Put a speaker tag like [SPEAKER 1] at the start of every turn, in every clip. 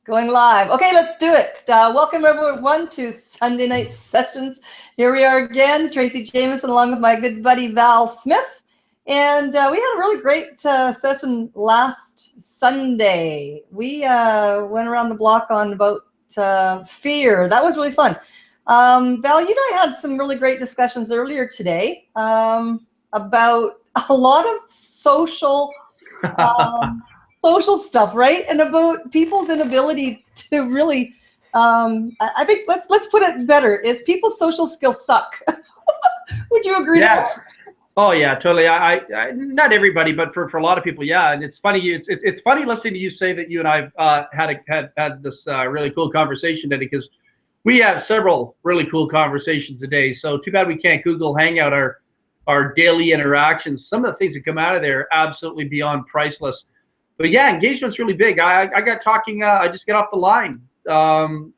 [SPEAKER 1] Going live. Okay, let's do it. Welcome everyone to Sunday Night Sessions. Here we are again, Tracy Jameson, along with my good buddy Val Smith. And we had a really great session last Sunday. We went around the block on about fear. That was really fun. Val, you and I had some really great discussions earlier today about a lot of social social stuff, right? And about people's inability to really, I think let's put it better, is people's social skills suck. Would you agree?
[SPEAKER 2] Yeah. Oh yeah, totally. I not everybody, but for a lot of people, yeah. And it's funny. It's funny listening to you say that you and I had this really cool conversation today, because we have several really cool conversations a day. So too bad we can't Google Hangout our daily interactions. Some of the things that come out of there are absolutely beyond priceless. But yeah, engagement's really big. I got talking. I just got off the line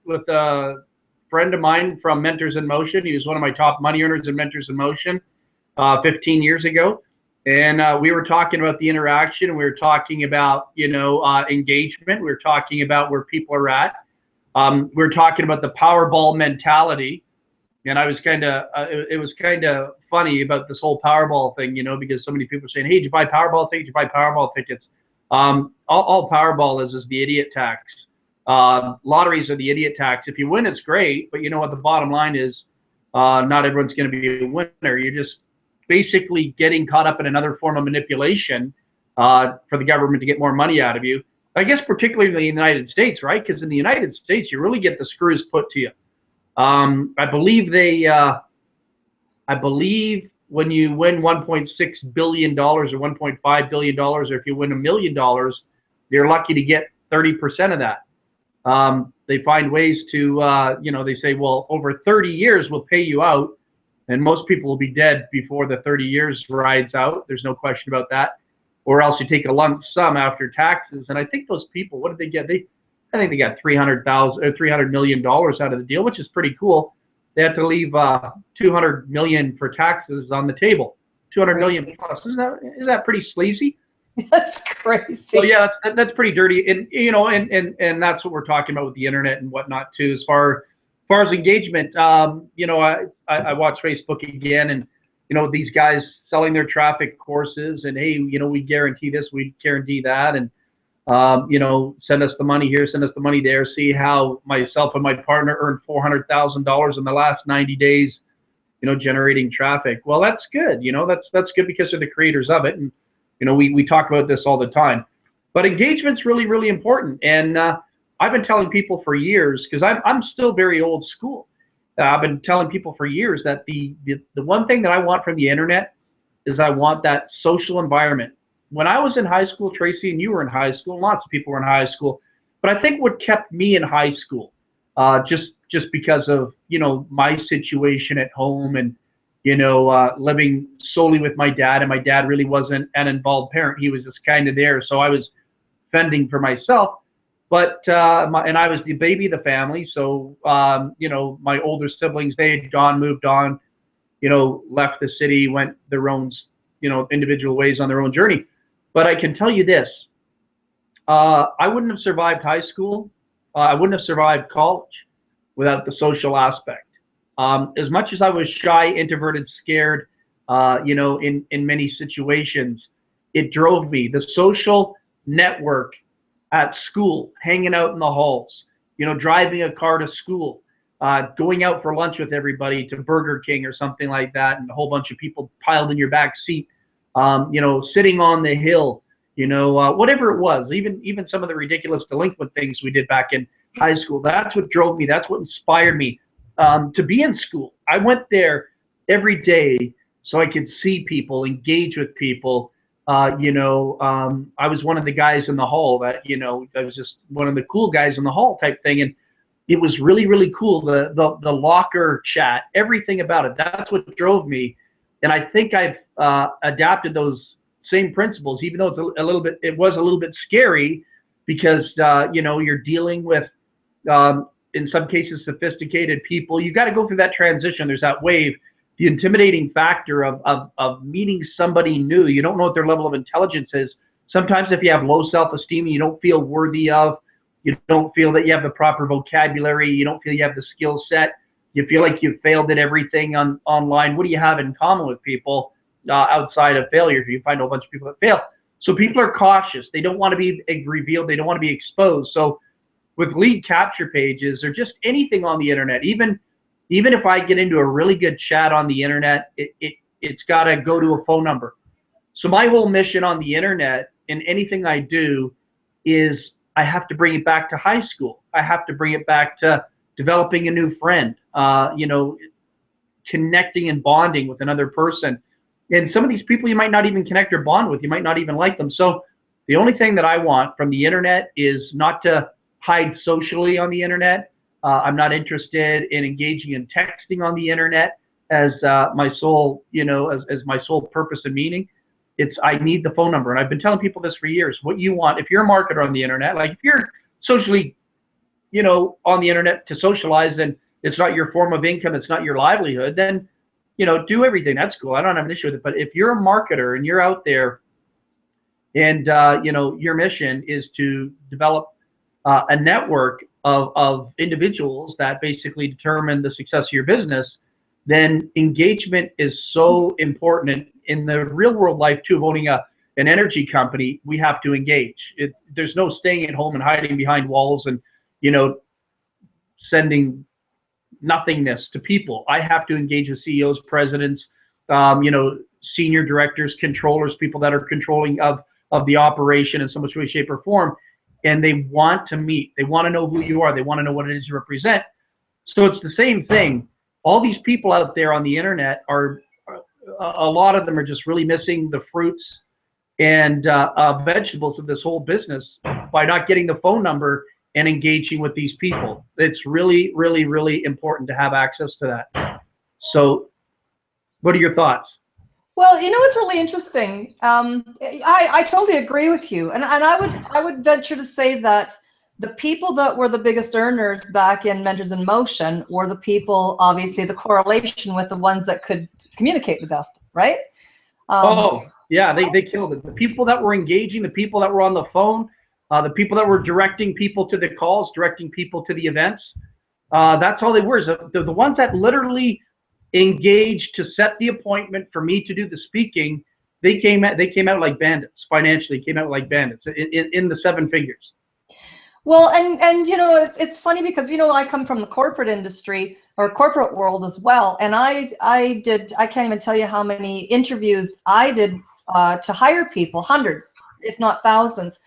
[SPEAKER 2] with a friend of mine from Mentors in Motion. He was one of my top money earners in Mentors in Motion 15 years ago, and we were talking about the interaction. We were talking about engagement. We were talking about where people are at. We were talking about the Powerball mentality, and I was it was kind of funny about this whole Powerball thing, because so many people are saying, "Hey, did you buy Powerball tickets? Did you buy Powerball tickets?" All Powerball is the idiot tax. Lotteries are the idiot tax. If you win, it's great, but you know what? The bottom line is, not everyone's going to be a winner. You're just basically getting caught up in another form of manipulation for the government to get more money out of you. I guess particularly in the United States, right? Because in the United States, you really get the screws put to you. I believe when you win $1.6 billion or $1.5 billion, or if you win $1 million, you're lucky to get 30% of that. They find ways to, they say, well, over 30 years, we'll pay you out. And most people will be dead before the 30 years rides out. There's no question about that. Or else you take a lump sum after taxes. And I think those people, what did they get? I think they got $300 million out of the deal, which is pretty cool. They had to leave $200 million for taxes on the table. $200 million plus. Isn't that pretty sleazy?
[SPEAKER 1] That's crazy.
[SPEAKER 2] So yeah, that's pretty dirty. And that's what we're talking about with the internet and whatnot too. As far as engagement, I watch Facebook again, and these guys selling their traffic courses, and hey, we guarantee this, we guarantee that, and send us the money here, send us the money there. See how myself and my partner earned $400,000 in the last 90 days, generating traffic. Well, that's good. That's good because they're the creators of it. And, we talk about this all the time. But engagement's really, really important. And I've been telling people for years, because I'm still very old school. I've been telling people for years that the one thing that I want from the internet is I want that social environment. When I was in high school, Tracy, and you were in high school, lots of people were in high school, but I think what kept me in high school, just because of, my situation at home and, living solely with my dad, and my dad really wasn't an involved parent. He was just kind of there. So I was fending for myself, but, and I was the baby of the family. So, my older siblings, they had moved on, left the city, went their own, individual ways on their own journey. But I can tell you this, I wouldn't have survived high school. I wouldn't have survived college without the social aspect. As much as I was shy, introverted, scared, in many situations, it drove me. The social network at school, hanging out in the halls, driving a car to school, going out for lunch with everybody to Burger King or something like that, and a whole bunch of people piled in your back seat. Sitting on the hill, whatever it was, even some of the ridiculous delinquent things we did back in high school. That's what drove me. That's what inspired me to be in school. I went there every day so I could see people, engage with people. I was one of the guys in the hall that, I was just one of the cool guys in the hall type thing. And it was really, really cool. The locker chat, everything about it. That's what drove me. And I think I've adapted those same principles, even though it was a little bit scary, because you're dealing with in some cases sophisticated people. You've got to go through that transition. There's that wave, the intimidating factor of meeting somebody new. You don't know what their level of intelligence is. Sometimes if you have low self-esteem, you don't feel worthy of, You don't feel that you have the proper vocabulary. You don't feel you have the skill set. You feel like you've failed at everything online. What do you have in common with people outside of failure? You find a whole bunch of people that fail. So people are cautious. They don't want to be revealed. They don't want to be exposed. So with lead capture pages or just anything on the internet, even if I get into a really good chat on the internet, it's got to go to a phone number. So my whole mission on the internet and anything I do is I have to bring it back to high school. I have to bring it back to developing a new friend, connecting and bonding with another person. And some of these people you might not even connect or bond with. You might not even like them. So the only thing that I want from the internet is not to hide socially on the internet. I'm not interested in engaging in texting on the internet as my sole, as my sole purpose and meaning. I need the phone number. And I've been telling people this for years. What you want, if you're a marketer on the internet, like if you're socially, on the internet to socialize, and it's not your form of income, it's not your livelihood, then, do everything. That's cool. I don't have an issue with it. But if you're a marketer and you're out there and, your mission is to develop a network of individuals that basically determine the success of your business, then engagement is so important. In the real world life too, of owning an energy company, we have to engage. There's no staying at home and hiding behind walls and, sending nothingness to people. I have to engage with CEOs, presidents, senior directors, controllers, people that are controlling of the operation in some way, shape, or form. And they want to meet. They want to know who you are. They want to know what it is you represent. So it's the same thing. All these people out there on the internet a lot of them are just really missing the fruits and vegetables of this whole business by not getting the phone number and engaging with these people. It's really, really, really important to have access to that. So what are your thoughts?
[SPEAKER 1] Well, it's really interesting. I totally agree with you. And I would venture to say that the people that were the biggest earners back in Mentors in Motion were the people, obviously, the correlation with the ones that could communicate the best, right?
[SPEAKER 2] Yeah, they killed it. The people that were engaging, the people that were on the phone, the people that were directing people to the calls, directing people to the events, that's all they were. The ones that literally engaged to set the appointment for me to do the speaking, they came out like bandits. Financially, came out like bandits in the seven figures.
[SPEAKER 1] Well, and it's funny because I come from the corporate industry or corporate world as well, and I can't even tell you how many interviews I did to hire people, hundreds, if not thousands,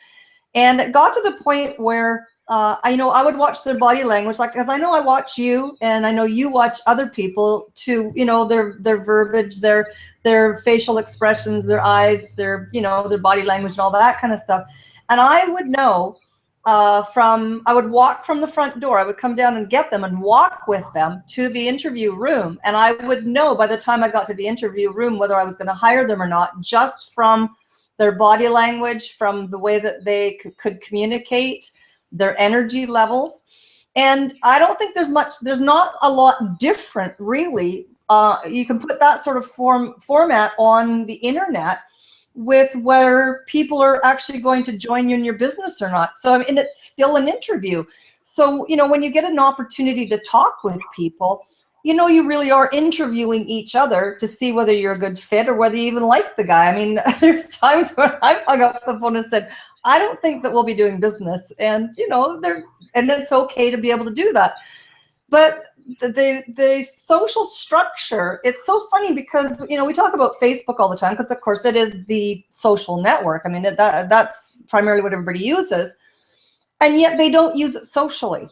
[SPEAKER 1] and it got to the point where I would watch their body language, like, because I know I watch you, and I know you watch other people too. Their verbiage, their facial expressions, their eyes, their body language, and all that kind of stuff, and I would know. I would walk from the front door. I would come down and get them and walk with them to the interview room. And I would know by the time I got to the interview room whether I was going to hire them or not, just from their body language, from the way that they could communicate, their energy levels. And I don't think there's not a lot different, really. You can put that sort of format on the internet with whether people are actually going to join you in your business or not. So, and it's still an interview. So, when you get an opportunity to talk with people, you really are interviewing each other to see whether you're a good fit or whether you even like the guy. I mean, there's times when I've hung up the phone and said, I don't think that we'll be doing business. And, and it's okay to be able to do that. But the social structure, it's so funny because, we talk about Facebook all the time because, of course, it is the social network. I mean, that's primarily what everybody uses. And yet they don't use it socially.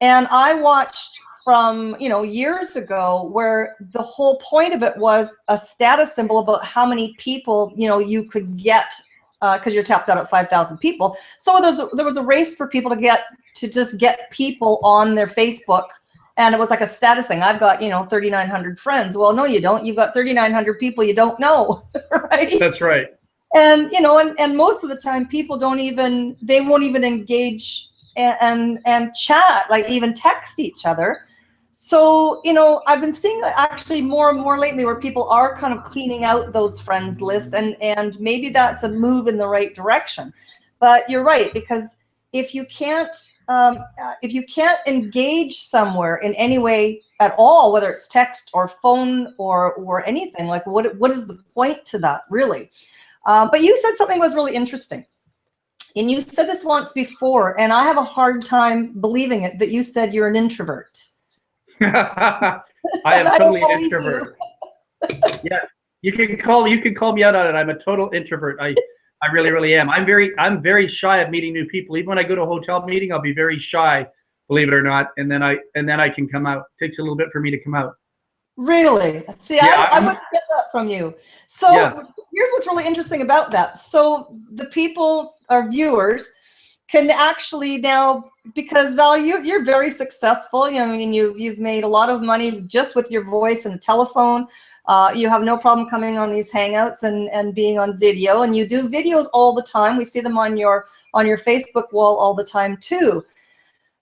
[SPEAKER 1] And I watched from, years ago where the whole point of it was a status symbol about how many people, you could get because you're tapped out at 5,000 people. So there was a race for people to just get people on their Facebook. And it was like a status thing. I've got, 3,900 friends. Well, no, you don't. You've got 3,900 people you don't know, right?
[SPEAKER 2] That's right.
[SPEAKER 1] And, and most of the time people won't even engage and chat, like even text each other. So, I've been seeing actually more and more lately where people are kind of cleaning out those friends lists, and maybe that's a move in the right direction. But you're right, because if you can't engage somewhere in any way at all, whether it's text or phone or anything, like what is the point to that, really? But you said something was really interesting. And you said this once before, and I have a hard time believing it, that you said you're an introvert.
[SPEAKER 2] I am totally an introvert. Yeah, you can call me out on it. I'm a total introvert. I really, really am. I'm very shy of meeting new people. Even when I go to a hotel meeting, I'll be very shy, believe it or not. And then I can come out. It takes a little bit for me to come out.
[SPEAKER 1] Really? See, yeah, I wouldn't get that from you. So here's what's really interesting about that. So the people, our viewers, can actually now, because Val, you're very successful. You know, I mean, you've made a lot of money just with your voice and the telephone. You have no problem coming on these hangouts and being on video, and you do videos all the time. We see them on your Facebook wall all the time too.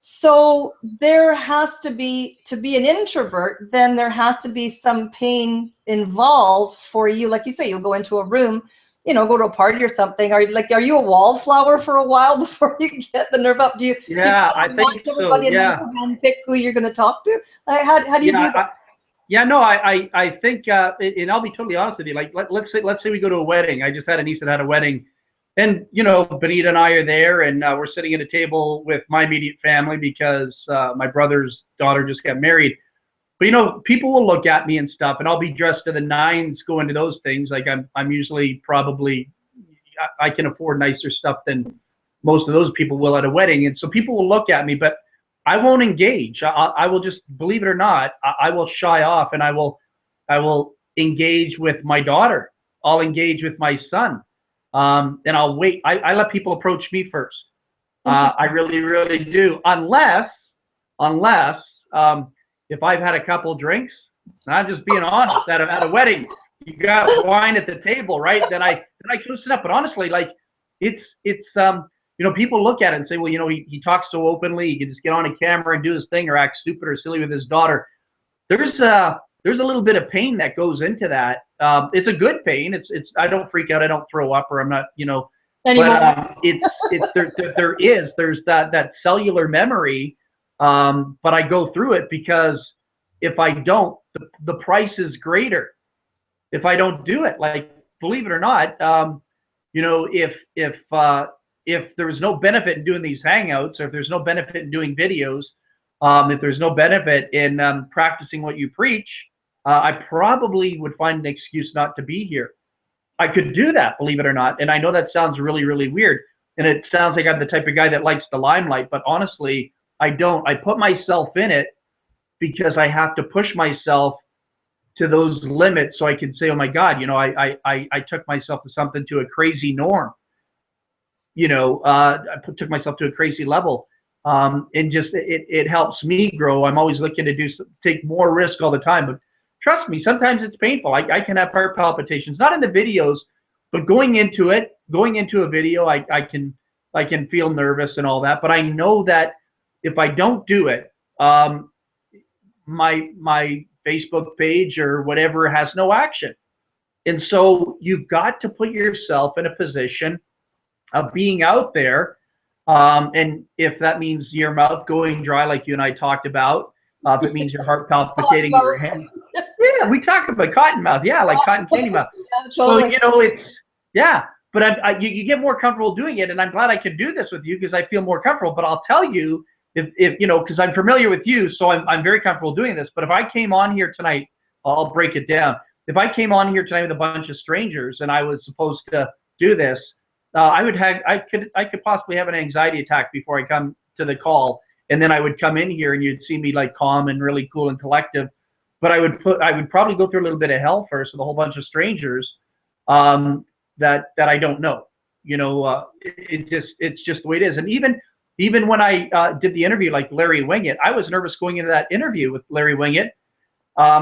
[SPEAKER 1] So there has to be an introvert, then there has to be some pain involved for you. Like you say, you'll go into a room, you know, go to a party or something. Are you a wallflower for a while before you get the nerve up?
[SPEAKER 2] I think so. Yeah.
[SPEAKER 1] And pick who you're going to talk to. How do you do that?
[SPEAKER 2] I think, and I'll be totally honest with you. Like, let's say we go to a wedding. I just had a niece that had a wedding. And, you know, Benita and I are there, and we're sitting at a table with my immediate family because my brother's daughter just got married. But, you know, people will look at me and stuff, and I'll be dressed to the nines going to those things. Like I'm usually probably, I can afford nicer stuff than most of those people will at a wedding. And so people will look at me, but I won't engage. I will just, believe it or not, I will shy off, and I will engage with my daughter. I'll engage with my son. And I'll wait. I let people approach me first. I really, really do. Unless if I've had a couple drinks, and I'm just being honest, at a wedding, you got wine at the table, right? Then I loosen up. But honestly, like it's you know, people look at it and say, well, you know, he talks so openly, he can just get on a camera and do his thing or act stupid or silly with his daughter. There's a little bit of pain that goes into that. It's a good pain. I don't freak out. I don't throw up, or I'm not, you know, but there's that cellular memory. But I go through it because if I don't, the price is greater. If I don't do it, like, believe it or not, you know, if there's no benefit in doing these hangouts, or if there's no benefit in doing videos, if there's no benefit in practicing what you preach, I probably would find an excuse not to be here. I could do that, believe it or not. And I know that sounds really, really weird. And it sounds like I'm the type of guy that likes the limelight, but honestly, I don't. I put myself in it because I have to push myself to those limits so I can say, oh my God, you know, I took myself to a crazy norm. You know, I took myself to a crazy level. And just, it helps me grow. I'm always looking to take more risk all the time, but trust me, sometimes it's painful. I can have heart palpitations, not in the videos, but going into a video, I can feel nervous and all that. But I know that if I don't do it, my Facebook page or whatever has no action. And so you've got to put yourself in a position of being out there. And if that means your mouth going dry, like you and I talked about, if it means your heart palpitating in your hand. Yeah, we talked about cotton mouth. Yeah, like cotton candy mouth. Yeah, totally. So, you know, it's, yeah. But you get more comfortable doing it, and I'm glad I can do this with you because I feel more comfortable. But I'll tell you, if you know, because I'm familiar with you, so I'm very comfortable doing this. But if I came on here tonight, I'll break it down. If I came on here tonight with a bunch of strangers and I was supposed to do this, I could possibly have an anxiety attack before I come to the call, and then I would come in here and you'd see me like calm and really cool and collective. But I would probably go through a little bit of hell first with a whole bunch of strangers that I don't know. You know, it's just the way it is. And even when I did the interview, like Larry Winget, I was nervous going into that interview with Larry Winget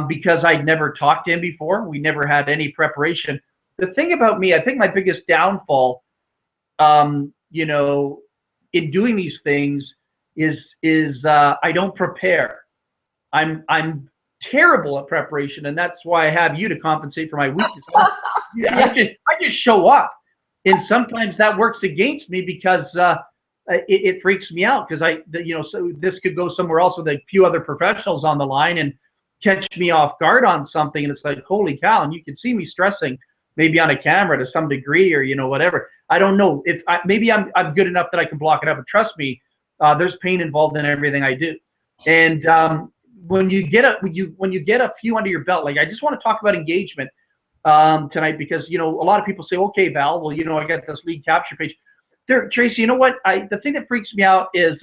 [SPEAKER 2] because I'd never talked to him before. We never had any preparation. The thing about me, I think my biggest downfall, you know, in doing these things is I don't prepare. I'm terrible at preparation, and that's why I have you to compensate for my weakness. I just show up, and sometimes that works against me because it freaks me out because so this could go somewhere else with a few other professionals on the line and catch me off guard on something. And it's like, holy cow. And you can see me stressing maybe on a camera to some degree or, whatever. I don't know if maybe I'm good enough that I can block it up. But trust me, there's pain involved in everything I do. And when you get a few under your belt, like I just want to talk about engagement tonight because, a lot of people say, okay, Val, well, I got this lead capture page. Tracy, you know what? The thing that freaks me out is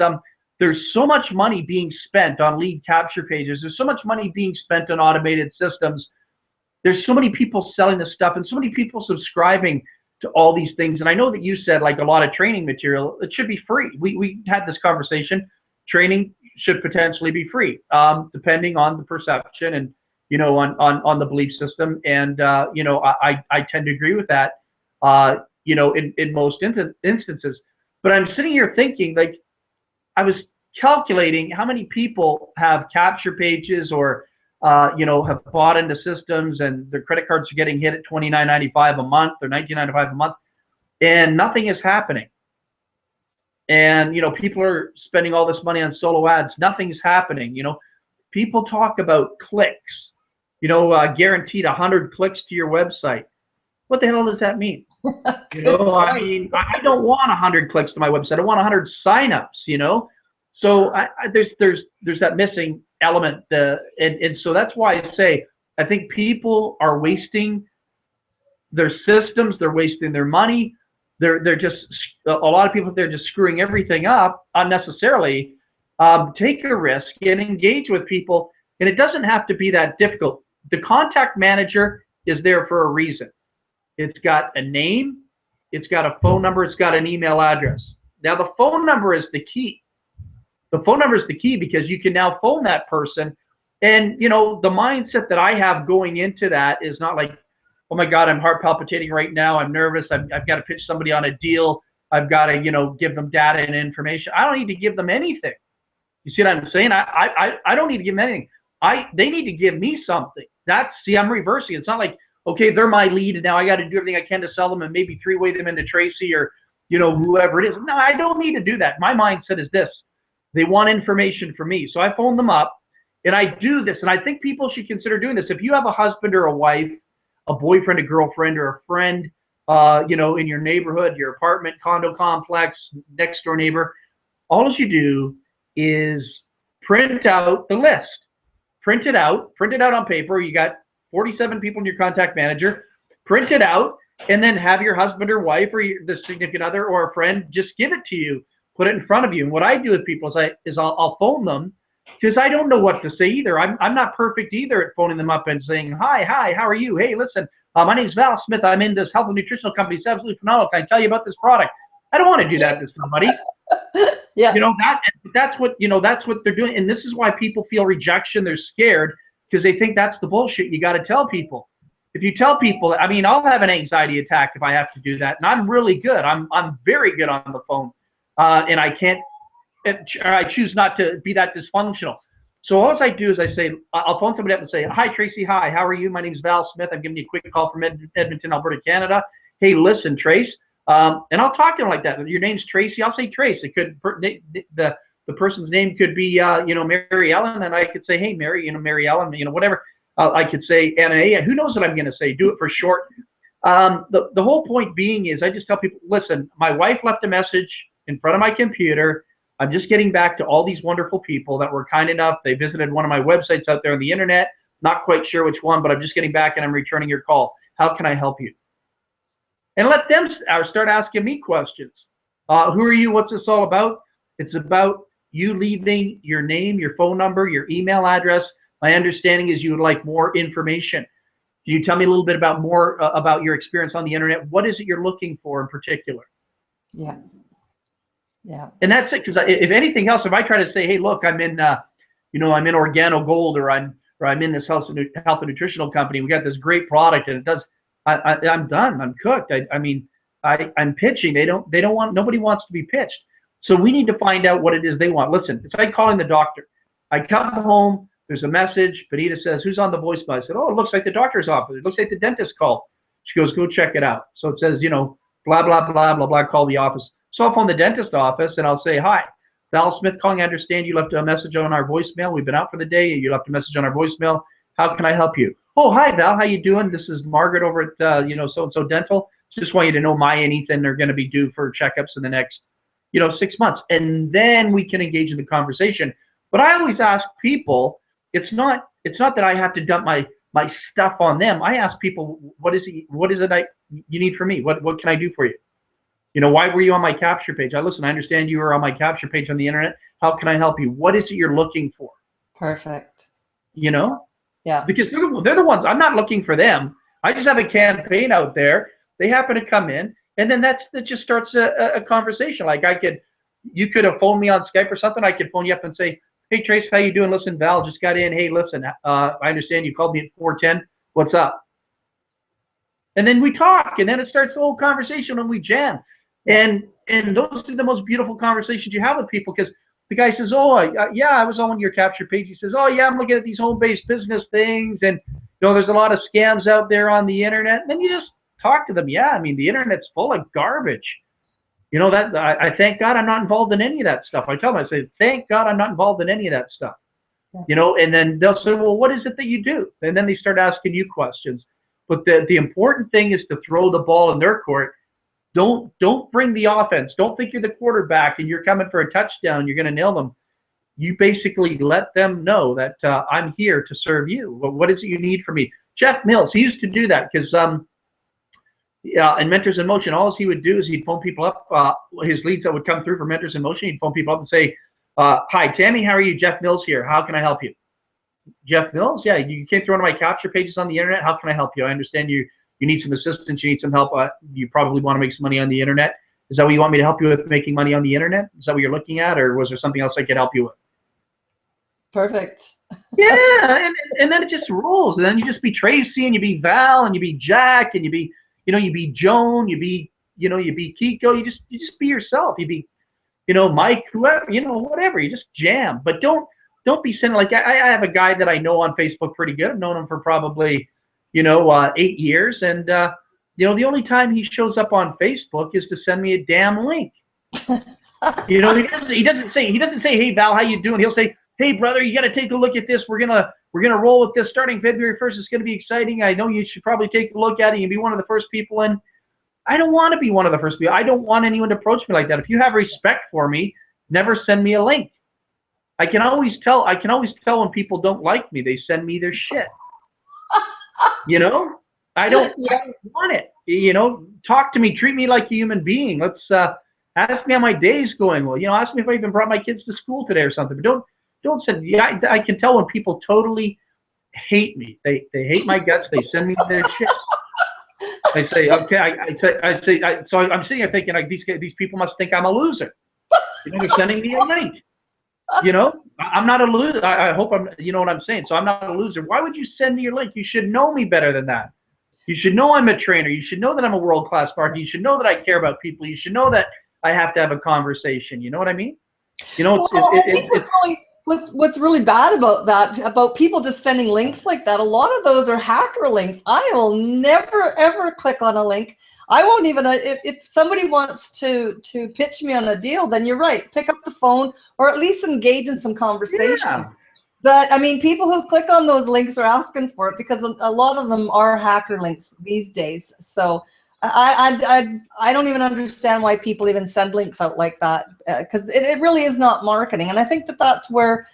[SPEAKER 2] there's so much money being spent on lead capture pages. There's so much money being spent on automated systems. There's so many people selling this stuff and so many people subscribing to all these things. And I know that you said like a lot of training material, it should be free. We had this conversation. Training should potentially be free, depending on the perception and, on the belief system. And, I tend to agree with that. In most instances. But I'm sitting here thinking, like, I was calculating how many people have capture pages or, have bought into systems and their credit cards are getting hit at $29.95 a month or $19.95 a month, and nothing is happening. And, people are spending all this money on solo ads. Nothing's happening. People talk about clicks, guaranteed 100 clicks to your website. What the hell does that mean? I mean, I don't want 100 clicks to my website. I want 100 signups, So there's that missing element. And so that's why I say I think people are wasting their systems. They're wasting their money. They're just, a lot of people, they're just screwing everything up unnecessarily. Take a risk and engage with people. And it doesn't have to be that difficult. The contact manager is there for a reason. It's got a name, it's got a phone number, it's got an email address. Now, the phone number is the key. The phone number is the key because you can now phone that person. And, the mindset that I have going into that is not like, oh, my God, I'm heart palpitating right now. I'm nervous. I've got to pitch somebody on a deal. I've got to, give them data and information. I don't need to give them anything. You see what I'm saying? I don't need to give them anything. They need to give me something. I'm reversing. It's not like, okay, they're my lead, and now I got to do everything I can to sell them and maybe three-way them into Tracy or, whoever it is. No, I don't need to do that. My mindset is this. They want information from me. So I phone them up, and I do this, and I think people should consider doing this. If you have a husband or a wife, a boyfriend, a girlfriend, or a friend, in your neighborhood, your apartment, condo complex, next-door neighbor, all you do is print out the list. Print it out on paper. You got 47 people in your contact manager, print it out, and then have your husband or wife or the significant other or a friend just give it to you, put it in front of you. And what I do with people is I'll phone them because I don't know what to say either. I'm not perfect either at phoning them up and saying, hi, how are you? Hey, listen, my name's Val Smith. I'm in this health and nutritional company. It's absolutely phenomenal. Can I tell you about this product? I don't want to do that to somebody.
[SPEAKER 1] Yeah.
[SPEAKER 2] That's what they're doing. And this is why people feel rejection. They're scared because they think that's the bullshit you got to tell people. If you tell people, I mean, I'll have an anxiety attack if I have to do that. And I'm really good. I'm very good on the phone. And I choose not to be that dysfunctional. So all I do is I say, I'll phone somebody up and say, hi, Tracy. Hi, how are you? My name's Val Smith. I'm giving you a quick call from Edmonton, Alberta, Canada. Hey, listen, Trace. And I'll talk to them like that. Your name's Tracy. I'll say Trace. It could, the person's name could be, Mary Ellen. And I could say, hey, Mary, Mary Ellen, whatever. I could say Anna. Who knows what I'm going to say? Do it for short. The whole point being is I just tell people, listen, my wife left a message in front of my computer. I'm just getting back to all these wonderful people that were kind enough. They visited one of my websites out there on the internet. Not quite sure which one, but I'm just getting back and I'm returning your call. How can I help you? And let them start asking me questions. Who are you? What's this all about? It's about you leaving your name, your phone number, your email address. My understanding is you would like more information. Can you tell me a little bit about more about your experience on the internet? What is it you're looking for in particular?
[SPEAKER 1] Yeah. Yeah.
[SPEAKER 2] And that's it. Because if anything else, if I try to say, hey, look, I'm in, I'm in Organo Gold, or I'm in this health and nutritional company. We got this great product, and it does. I'm done. I'm cooked. I'm pitching. Nobody wants to be pitched. So we need to find out what it is they want. Listen, it's like calling the doctor. I come home. There's a message. Benita says, who's on the voicemail? I said, oh, it looks like the doctor's office. It looks like the dentist called. She goes, go check it out. So it says, blah, blah, blah, blah, blah, call the office. So I'll phone the dentist office and I'll say, hi, Val Smith calling. I understand you left a message on our voicemail. We've been out for the day. You left a message on our voicemail. How can I help you? Oh, hi, Val. How you doing? This is Margaret over at, so-and-so Dental. Just want you to know Maya and Ethan are going to be due for checkups in the next, 6 months. And then we can engage in the conversation. But I always ask people, it's not that I have to dump my stuff on them. I ask people, what is it you need from me? What can I do for you? Why were you on my capture page? I understand you were on my capture page on the internet. How can I help you? What is it you're looking for?
[SPEAKER 1] Perfect.
[SPEAKER 2] Yeah. Because they're the ones. I'm not looking for them. I just have a campaign out there. They happen to come in, and then that just starts a conversation. Like you could have phoned me on Skype or something. I could phone you up and say, hey, Trace, how you doing? Listen, Val just got in. Hey, listen, I understand you called me at 4:10. What's up? And then we talk, and then it starts the whole conversation and we jam. And those are the most beautiful conversations you have with people, because the guy says, oh, I was on your capture page. He says, oh, yeah, I'm looking at these home-based business things, and there's a lot of scams out there on the internet. And then you just talk to them. Yeah, I mean, the internet's full of garbage. That I thank God I'm not involved in any of that stuff. I tell them, I say, thank God I'm not involved in any of that stuff. And then they'll say, well, what is it that you do? And then they start asking you questions. But the important thing is to throw the ball in their court. Don't bring the offense. Don't think you're the quarterback and you're coming for a touchdown. You're going to nail them. You basically let them know that I'm here to serve you. What is it you need from me? Jeff Mills, he used to do that because in Mentors in Motion, all he would do is he'd phone people up. His leads that would come through for Mentors in Motion, he'd phone people up and say, hi, Tammy, how are you? Jeff Mills here. How can I help you? Jeff Mills, yeah, you came through one of my capture pages on the internet. How can I help you? I understand you need some assistance. You need some help. You probably want to make some money on the internet. Is that what you want me to help you with, making money on the internet? Is that what you're looking at, or was there something else I could help you with?
[SPEAKER 1] Perfect.
[SPEAKER 2] Yeah, and then it just rolls. And then you just be Tracy, and you be Val, and you be Jack, and you be Joan, you be Kiko. You just be yourself. You be Mike, whoever, whatever. You just jam. But don't be sending, like, I have a guy that I know on Facebook pretty good. I've known him for probably 8 years, and the only time he shows up on Facebook is to send me a damn link. He doesn't say, hey Val, how you doing? He'll say, hey brother, you got to take a look at this. We're gonna roll with this starting February 1st. It's gonna be exciting. I know you should probably take a look at it and be one of the first people in. I don't want to be one of the first people. I don't want anyone to approach me like that. If you have respect for me, never send me a link. I can always tell when people don't like me. They send me their shit. I don't want it. Talk to me, treat me like a human being. Let's ask me how my day's going. Well, ask me if I even brought my kids to school today or something. But don't send. Yeah, I can tell when people totally hate me. They hate my guts. They send me their shit. I say, okay. So I'm sitting here thinking, like, these people must think I'm a loser. They're sending me a link. I'm not a loser. I hope you know what I'm saying. So I'm not a loser. Why would you send me your link? You should know me better than that. You should know I'm a trainer. You should know that I'm a world-class marketer. You should know that I care about people. You should know that I have to have a conversation. You know what I mean?
[SPEAKER 1] I think what's really bad about that, about people just sending links like that, a lot of those are hacker links. I will never, ever click on a link. I won't even, if somebody wants to pitch me on a deal, then you're right. Pick up the phone or at least engage in some conversation.
[SPEAKER 2] Yeah.
[SPEAKER 1] But I mean, people who click on those links are asking for it, because a lot of them are hacker links these days. So I don't even understand why people even send links out like that, because it really is not marketing. And I think that's where,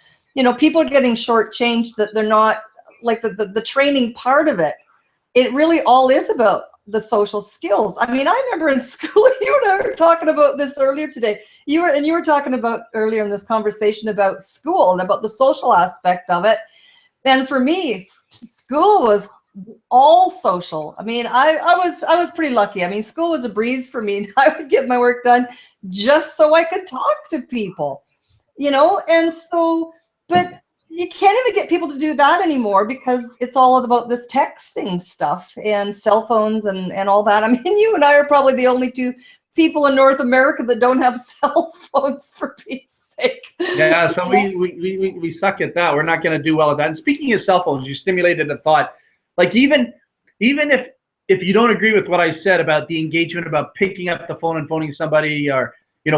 [SPEAKER 1] people are getting shortchanged, that they're not, like, the training part of it. It really all is about the social skills. I mean, I remember in school, you and I were talking about this earlier today. You were talking about earlier in this conversation about school and about the social aspect of it. And for me, school was all social. I mean, I was pretty lucky. I mean, school was a breeze for me. I would get my work done just so I could talk to people, and so, but you can't even get people to do that anymore, because it's all about this texting stuff and cell phones and all that. I mean, you and I are probably the only two people in North America that don't have cell phones, for Pete's sake.
[SPEAKER 2] Yeah, so we suck at that. We're not going to do well at that. And speaking of cell phones, you stimulated a thought. Like, even if you don't agree with what I said about the engagement, about picking up the phone and phoning somebody, or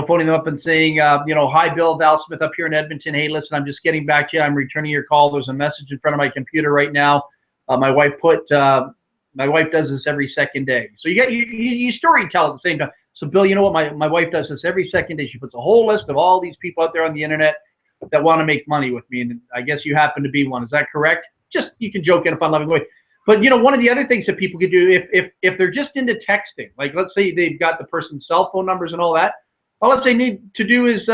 [SPEAKER 2] phoning them up and saying, hi, Bill, Val Smith up here in Edmonton. Hey, listen, I'm just getting back to you. I'm returning your call. There's a message in front of my computer right now. My wife does this every second day. So you story tell at the same time. So Bill, you know what? My wife does this every second day. She puts a whole list of all these people out there on the internet that want to make money with me. And I guess you happen to be one. Is that correct? Just, you can joke in a fun loving way. But one of the other things that people could do if they're just into texting, like let's say they've got the person's cell phone numbers and all that, all they need to do is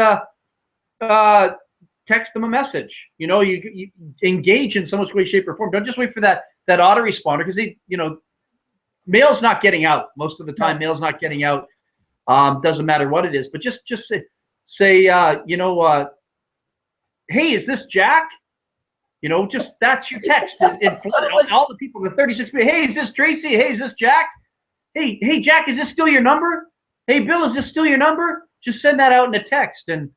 [SPEAKER 2] text them a message. You engage in some way, shape, or form. Don't just wait for that autoresponder, because mail's not getting out most of the time. Mail's not getting out. Doesn't matter what it is, but just say hey, is this Jack? Just that's your text. And all the people, the 36 people, hey, is this Tracy? Hey, is this Jack? Hey, Jack, is this still your number? Hey, Bill, is this still your number? Just send that out in a text, and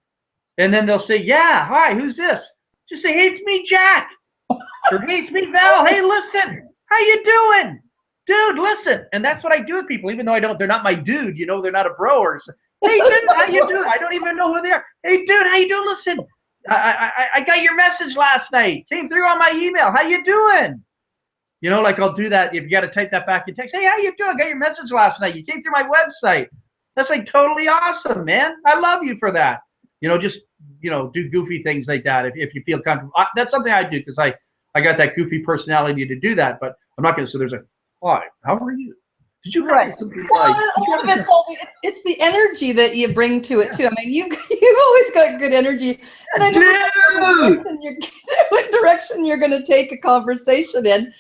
[SPEAKER 2] then they'll say, yeah, hi, who's this? Just say, hey, it's me, Jack. Or hey, it's me, Val. Hey, listen, how you doing? Dude, listen. And that's what I do with people, even though they're not my dude, they're not a bro or something. Hey, dude, how you doing? I don't even know who they are. Hey, dude, how you doing? Listen, I got your message last night. Came through on my email. How you doing? Like I'll do that. If you got to type that back in text, hey, how you doing? I got your message last night. You came through my website. That's like totally awesome, man. I love you for that. Just, do goofy things like that if you feel comfortable. That's something I do because I got that goofy personality to do that, but I'm not going to, so there's a, hi, how are you? Did you
[SPEAKER 1] right? Well, it's the energy that you bring to it too. I mean, you've always got good energy, and I know what direction you're going to take a conversation in.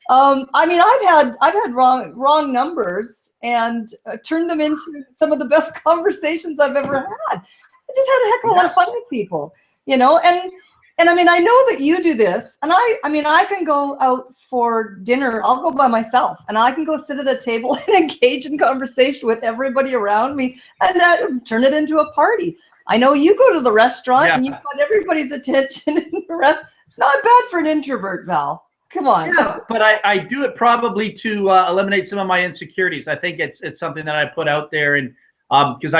[SPEAKER 1] I mean, I've had wrong numbers and turned them into some of the best conversations I've ever had. I just had a heck of a lot of fun with people, and I mean, I know that you do this, and I mean, I can go out for dinner. I'll go by myself, and I can go sit at a table and engage in conversation with everybody around me, and turn it into a party. I know you go to the restaurant, and you've got everybody's attention in the rest. Not bad for an introvert, Val. Come on.
[SPEAKER 2] Yeah, but I do it probably to eliminate some of my insecurities. I think it's something that I put out there, and because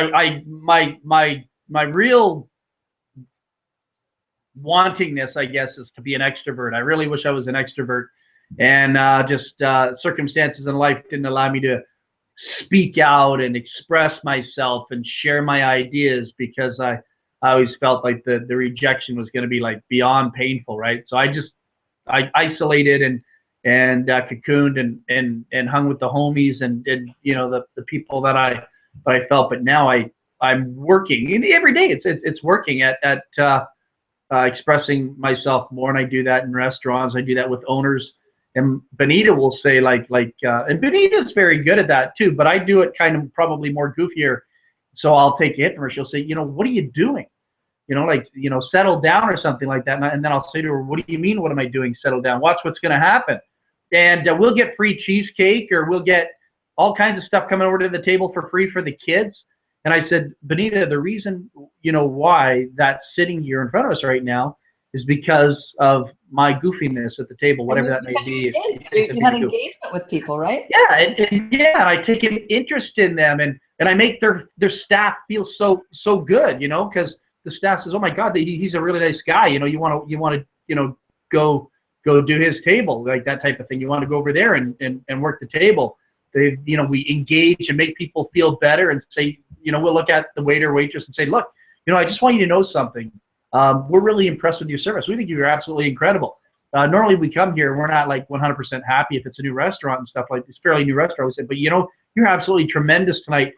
[SPEAKER 2] my real wantingness, I guess, is to be an extrovert. I really wish I was an extrovert, and just circumstances in life didn't allow me to speak out and express myself and share my ideas, because I always felt like the rejection was going to be like beyond painful, right? So I isolated and cocooned and hung with the homies and the people that I felt. But now I'm working every day. It's working at expressing myself more, and I do that in restaurants. I do that with owners, and Benita will say and Benita's very good at that too, but I do it kind of probably more goofier. So I'll take a hit from her. She'll say, what are you doing? Settle down or something like that. And then I'll say to her, what do you mean, what am I doing? Settle down. Watch what's going to happen. And we'll get free cheesecake, or we'll get all kinds of stuff coming over to the table for free for the kids. And I said, Benita, the reason, why that's sitting here in front of us right now is because of my goofiness at the table, whatever that may be.
[SPEAKER 1] You had engagement with people, right?
[SPEAKER 2] Yeah, and I take an interest in them, and I make their staff feel so good, because the staff says, oh my God, he's a really nice guy. You want to go do his table, like that type of thing. You want to go over there and work the table. We engage and make people feel better, and say, we'll look at the waiter, waitress, and say, look, I just want you to know something. We're really impressed with your service. We think you're absolutely incredible. Normally we come here, we're not like 100% happy if it's a new restaurant and stuff like this, fairly new restaurant. We say, but you're absolutely tremendous tonight.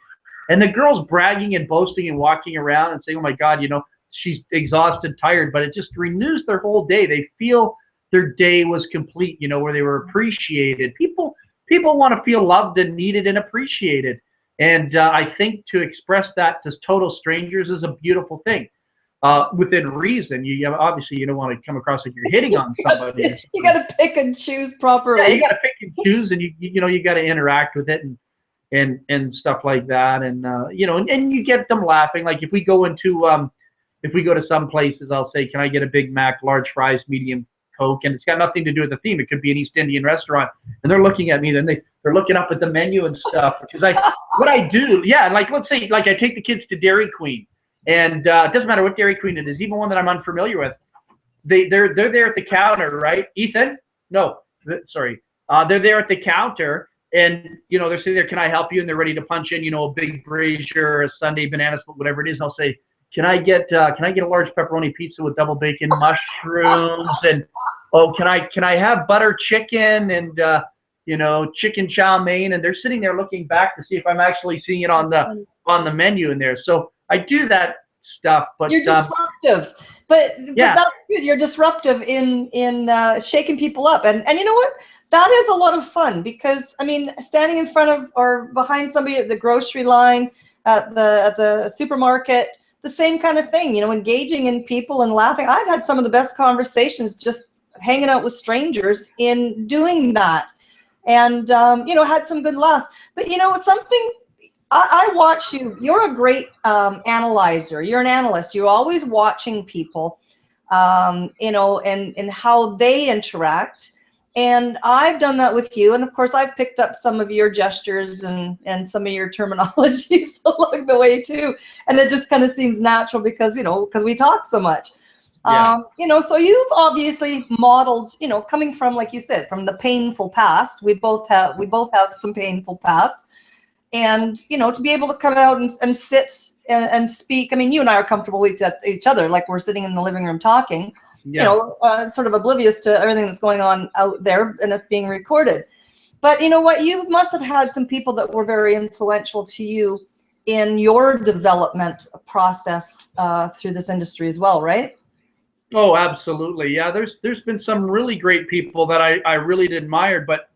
[SPEAKER 2] And the girl's bragging and boasting and walking around and saying, oh my God, she's exhausted, tired, but it just renews their whole day. They feel their day was complete, where they were appreciated. People want to feel loved and needed and appreciated. And I think to express that to total strangers is a beautiful thing. Within reason, obviously you don't want to come across like you're hitting on somebody.
[SPEAKER 1] You got to pick and choose properly.
[SPEAKER 2] Yeah, you got to pick and choose, and you got to interact with it and stuff like that, and and you get them laughing. Like if we go to some places, I'll say, can I get a Big Mac, large fries, medium Coke, and it's got nothing to do with the theme. It could be an East Indian restaurant, and they're looking at me, then they're looking up at the menu and stuff, because what I do, yeah, like let's say like I take the kids to Dairy Queen, and it doesn't matter what Dairy Queen it is, even one that I'm unfamiliar with. They're there at the counter, right? Ethan? No, sorry. They're there at the counter, and they're sitting there. Can I help you? And they're ready to punch in, a big brazier, a Sunday banana split, whatever it is. And I'll say, can I get a large pepperoni pizza with double bacon, mushrooms, and can I have butter chicken and chicken chow mein? And they're sitting there looking back to see if I'm actually seeing it on the menu in there. So I do that stuff, but
[SPEAKER 1] you're disruptive. But
[SPEAKER 2] yeah.
[SPEAKER 1] That's good. You're disruptive in shaking people up, and you know what? That is a lot of fun, because I mean, standing in front of or behind somebody at the grocery line, at the supermarket, the same kind of thing. Engaging in people and laughing. I've had some of the best conversations just hanging out with strangers in doing that, and had some good laughs. But something. I watch you. You're a great analyzer. You're an analyst. You're always watching people, and how they interact. And I've done that with you. And of course, I've picked up some of your gestures and some of your terminologies along the way too. And it just kind of seems natural because we talk so much.
[SPEAKER 2] Yeah.
[SPEAKER 1] So you've obviously modeled, coming from, like you said, from the painful past. We both have some painful past. And, to be able to come out and sit and speak. I mean, you and I are comfortable with each other, like we're sitting in the living room talking, sort of oblivious to everything that's going on out there, and it's being recorded. But you know what? You must have had some people that were very influential to you in your development process through this industry as well, right?
[SPEAKER 2] Oh, absolutely. Yeah, there's been some really great people that I really admired, but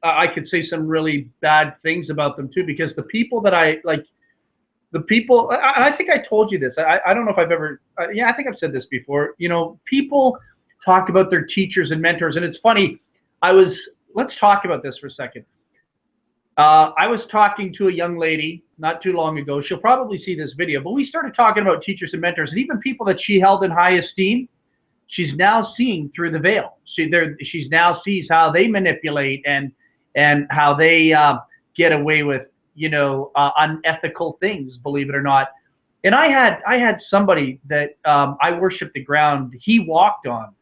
[SPEAKER 2] I could say some really bad things about them too, because the people that I think I told you this. I don't know if I've ever, I think I've said this before. People talk about their teachers and mentors, and it's funny. Let's talk about this for a second. I was talking to a young lady not too long ago. She'll probably see this video, but we started talking about teachers and mentors, and even people that she held in high esteem. She's now seeing through the veil. She's now sees how they manipulate and how they get away with unethical things, believe it or not. And I had somebody that I worshiped the ground he walked on.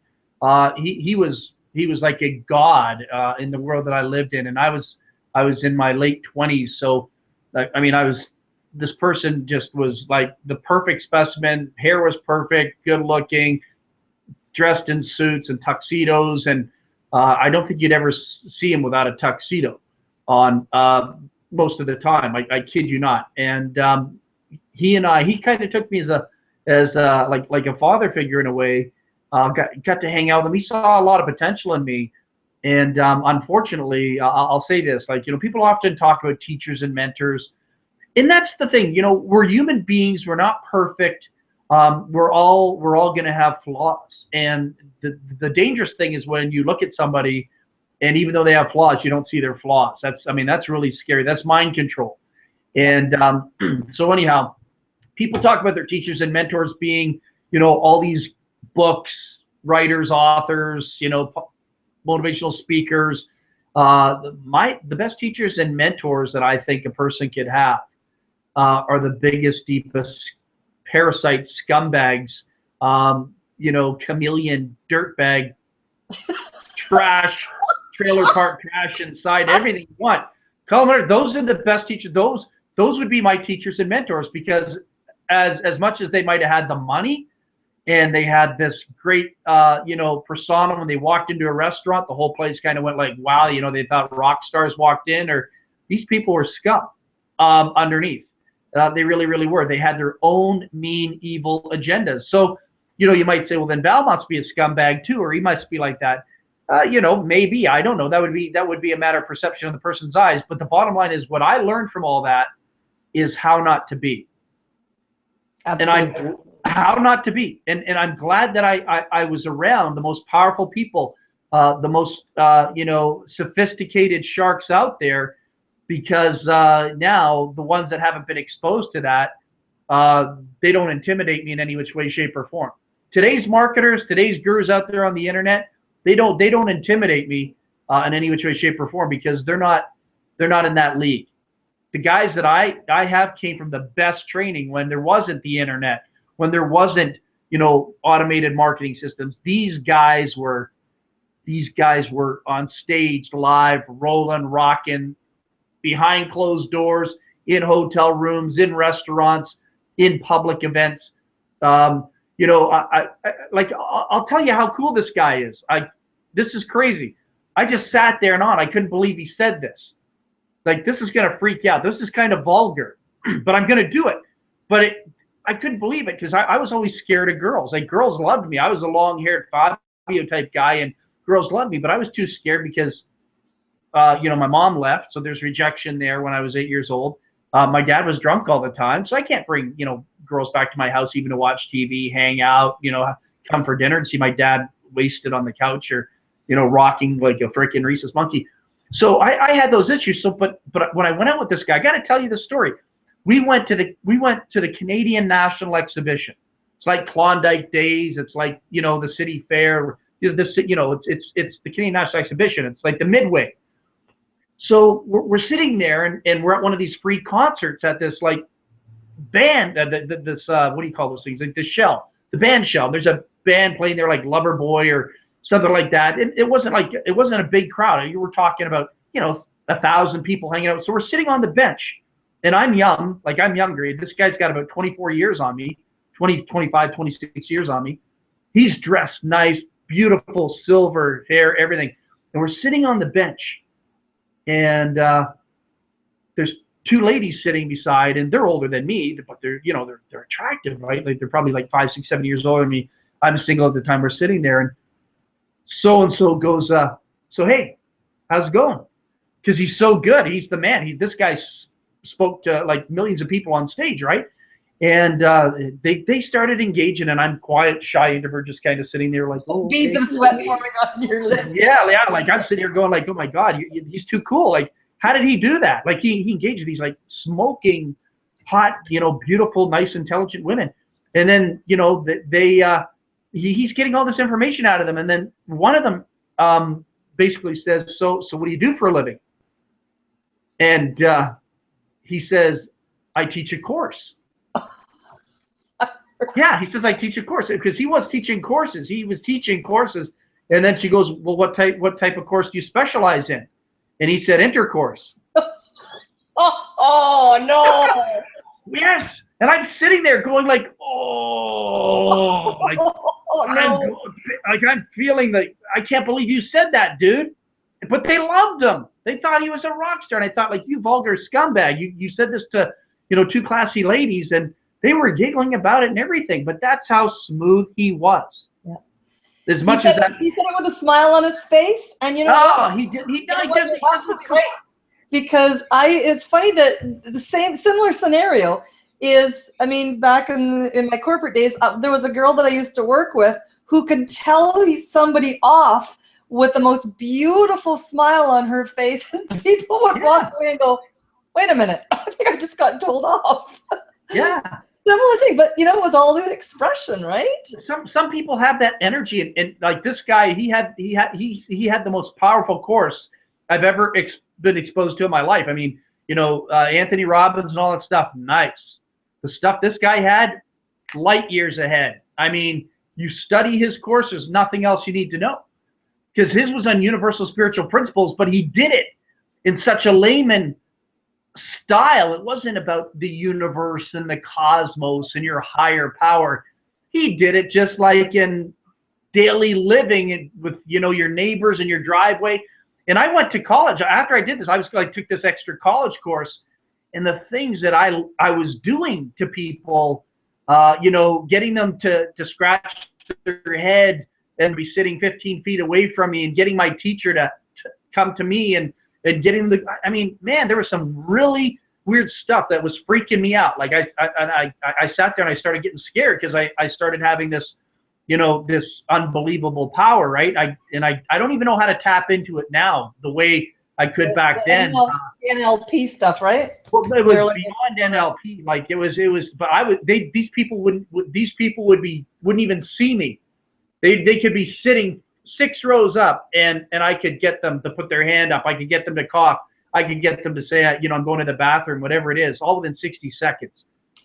[SPEAKER 2] He was like a god in the world that I lived in, and I was in my late 20s. So I mean, this person just was like the perfect specimen. Hair was perfect, good looking, dressed in suits and tuxedos, and I don't think you'd ever see him without a tuxedo on most of the time. I kid you not. And he kind of took me as like a father figure in a way. Got to hang out with him. He saw a lot of potential in me. And unfortunately, I'll say this: people often talk about teachers and mentors, and that's the thing. We're human beings. We're not perfect. We're all going to have flaws, and the dangerous thing is when you look at somebody, and even though they have flaws, you don't see their flaws. That's really scary. That's mind control. And so anyhow, people talk about their teachers and mentors being, all these books, writers, authors, motivational speakers. The best teachers and mentors that I think a person could have are the biggest, deepest parasite scumbags, chameleon, dirtbag, trash, trailer park trash inside, everything you want. Those are the best teachers. Those would be my teachers and mentors, because as much as they might have had the money and they had this great, persona when they walked into a restaurant, the whole place kind of went like, wow, they thought rock stars walked in, or these people were scum underneath. They really, really were. They had their own mean, evil agendas. So, you might say, well, then Val must be a scumbag too, or he must be like that. Maybe, I don't know. That would be a matter of perception in the person's eyes. But the bottom line is, what I learned from all that is how not to be.
[SPEAKER 1] Absolutely.
[SPEAKER 2] How not to be. And I'm glad that I was around the most powerful people, the most, sophisticated sharks out there, because now the ones that haven't been exposed to that, they don't intimidate me in any which way, shape, or form. Today's marketers, today's gurus out there on the internet, They don't intimidate me in any which way, shape, or form, because they're not in that league. The guys that I have came from the best training when there wasn't the internet, when there wasn't, automated marketing systems. These guys were on stage live, rolling, rocking, behind closed doors, in hotel rooms, in restaurants, in public events. I'll tell you how cool this guy is. This is crazy. I just sat there and I couldn't believe he said this. Like, this is going to freak you out. This is kind of vulgar, but I'm going to do it. But I couldn't believe it, because I was always scared of girls. Like, girls loved me. I was a long-haired Fabio type guy, and girls loved me, but I was too scared because, my mom left, so there's rejection there when I was 8 years old. My dad was drunk all the time, so I can't bring, girls back to my house even to watch TV, hang out, come for dinner and see my dad wasted on the couch or, rocking like a freaking rhesus monkey. So I had those issues. So, but when I went out with this guy, I got to tell you the story. We went to the Canadian National Exhibition. It's like Klondike Days. It's like, the City Fair. It's the Canadian National Exhibition. It's like the Midway. So we're sitting there and we're at one of these free concerts at this like band, this what do you call those things? Like the band shell. There's a band playing there like Loverboy or something like that. It wasn't a big crowd. You were talking about, 1,000 people hanging out. So we're sitting on the bench, and I'm young, like I'm younger. This guy's got about 24 years on me, 25, 26 years on me. He's dressed nice, beautiful, silver hair, everything. And we're sitting on the bench. And there's two ladies sitting beside, and they're older than me, but they're attractive, right? Like, they're probably like 5, 6, 7 years older than me. I'm single at the time we're sitting there, and so-and-so goes, so hey, how's it going? Because he's so good. He's the man. This guy spoke to like millions of people on stage, right? And they started engaging, and I'm quiet, shy introvert, just kind of sitting there like, oh,
[SPEAKER 1] beads of sweat forming on your lips.
[SPEAKER 2] Yeah. Like, I'm sitting here going like, oh my God, he's too cool. Like, how did he do that? Like, he engaged these like smoking, hot, beautiful, nice, intelligent women, and then he's getting all this information out of them, and then one of them basically says, so what do you do for a living? And he says, I teach a course. Yeah, he says, I teach a course, because he was teaching courses. He was teaching courses. And then she goes, well, what type of course do you specialize in? And he said, intercourse.
[SPEAKER 1] Oh no.
[SPEAKER 2] Yes. And I'm sitting there going like, oh, like,
[SPEAKER 1] no.
[SPEAKER 2] I'm feeling like, I can't believe you said that, dude. But they loved him. They thought he was a rock star. And I thought, like, you vulgar scumbag. You said this to, two classy ladies, and they were giggling about it and everything. But that's how smooth he was. Yeah. As much as that.
[SPEAKER 1] He said it with a smile on his face. And
[SPEAKER 2] he did. He does.
[SPEAKER 1] Absolutely right. Because it's funny that the similar scenario is, I mean, back in my corporate days, there was a girl that I used to work with who could tell somebody off with the most beautiful smile on her face, and people would walk away and go, wait a minute, I think I just got told off.
[SPEAKER 2] Yeah.
[SPEAKER 1] Similar thing, but it was all the expression, right?
[SPEAKER 2] Some people have that energy, and like this guy, he had the most powerful course I've ever been exposed to in my life. I mean, Anthony Robbins and all that stuff, nice. The stuff this guy had, light years ahead. I mean, you study his course, there's nothing else you need to know. Because his was on universal spiritual principles, but he did it in such a layman style. It wasn't about the universe and the cosmos and your higher power. He did it just like in daily living and with, your neighbors and your driveway. And I went to college. After I did this, I took this extra college course, and the things that I was doing to people, getting them to scratch their head and be sitting 15 feet away from me, and getting my teacher to come to me and getting there was some really weird stuff that was freaking me out. Like I sat there and I started getting scared, because I started having this, this unbelievable power, right? I don't even know how to tap into it now the way I could back then.
[SPEAKER 1] NLP stuff, right?
[SPEAKER 2] Well, it was beyond NLP. Like it was, but these people wouldn't even see me. They could be sitting 6 rows up, and I could get them to put their hand up. I could get them to cough. I could get them to say, you know, I'm going to the bathroom, whatever it is, all within 60 seconds.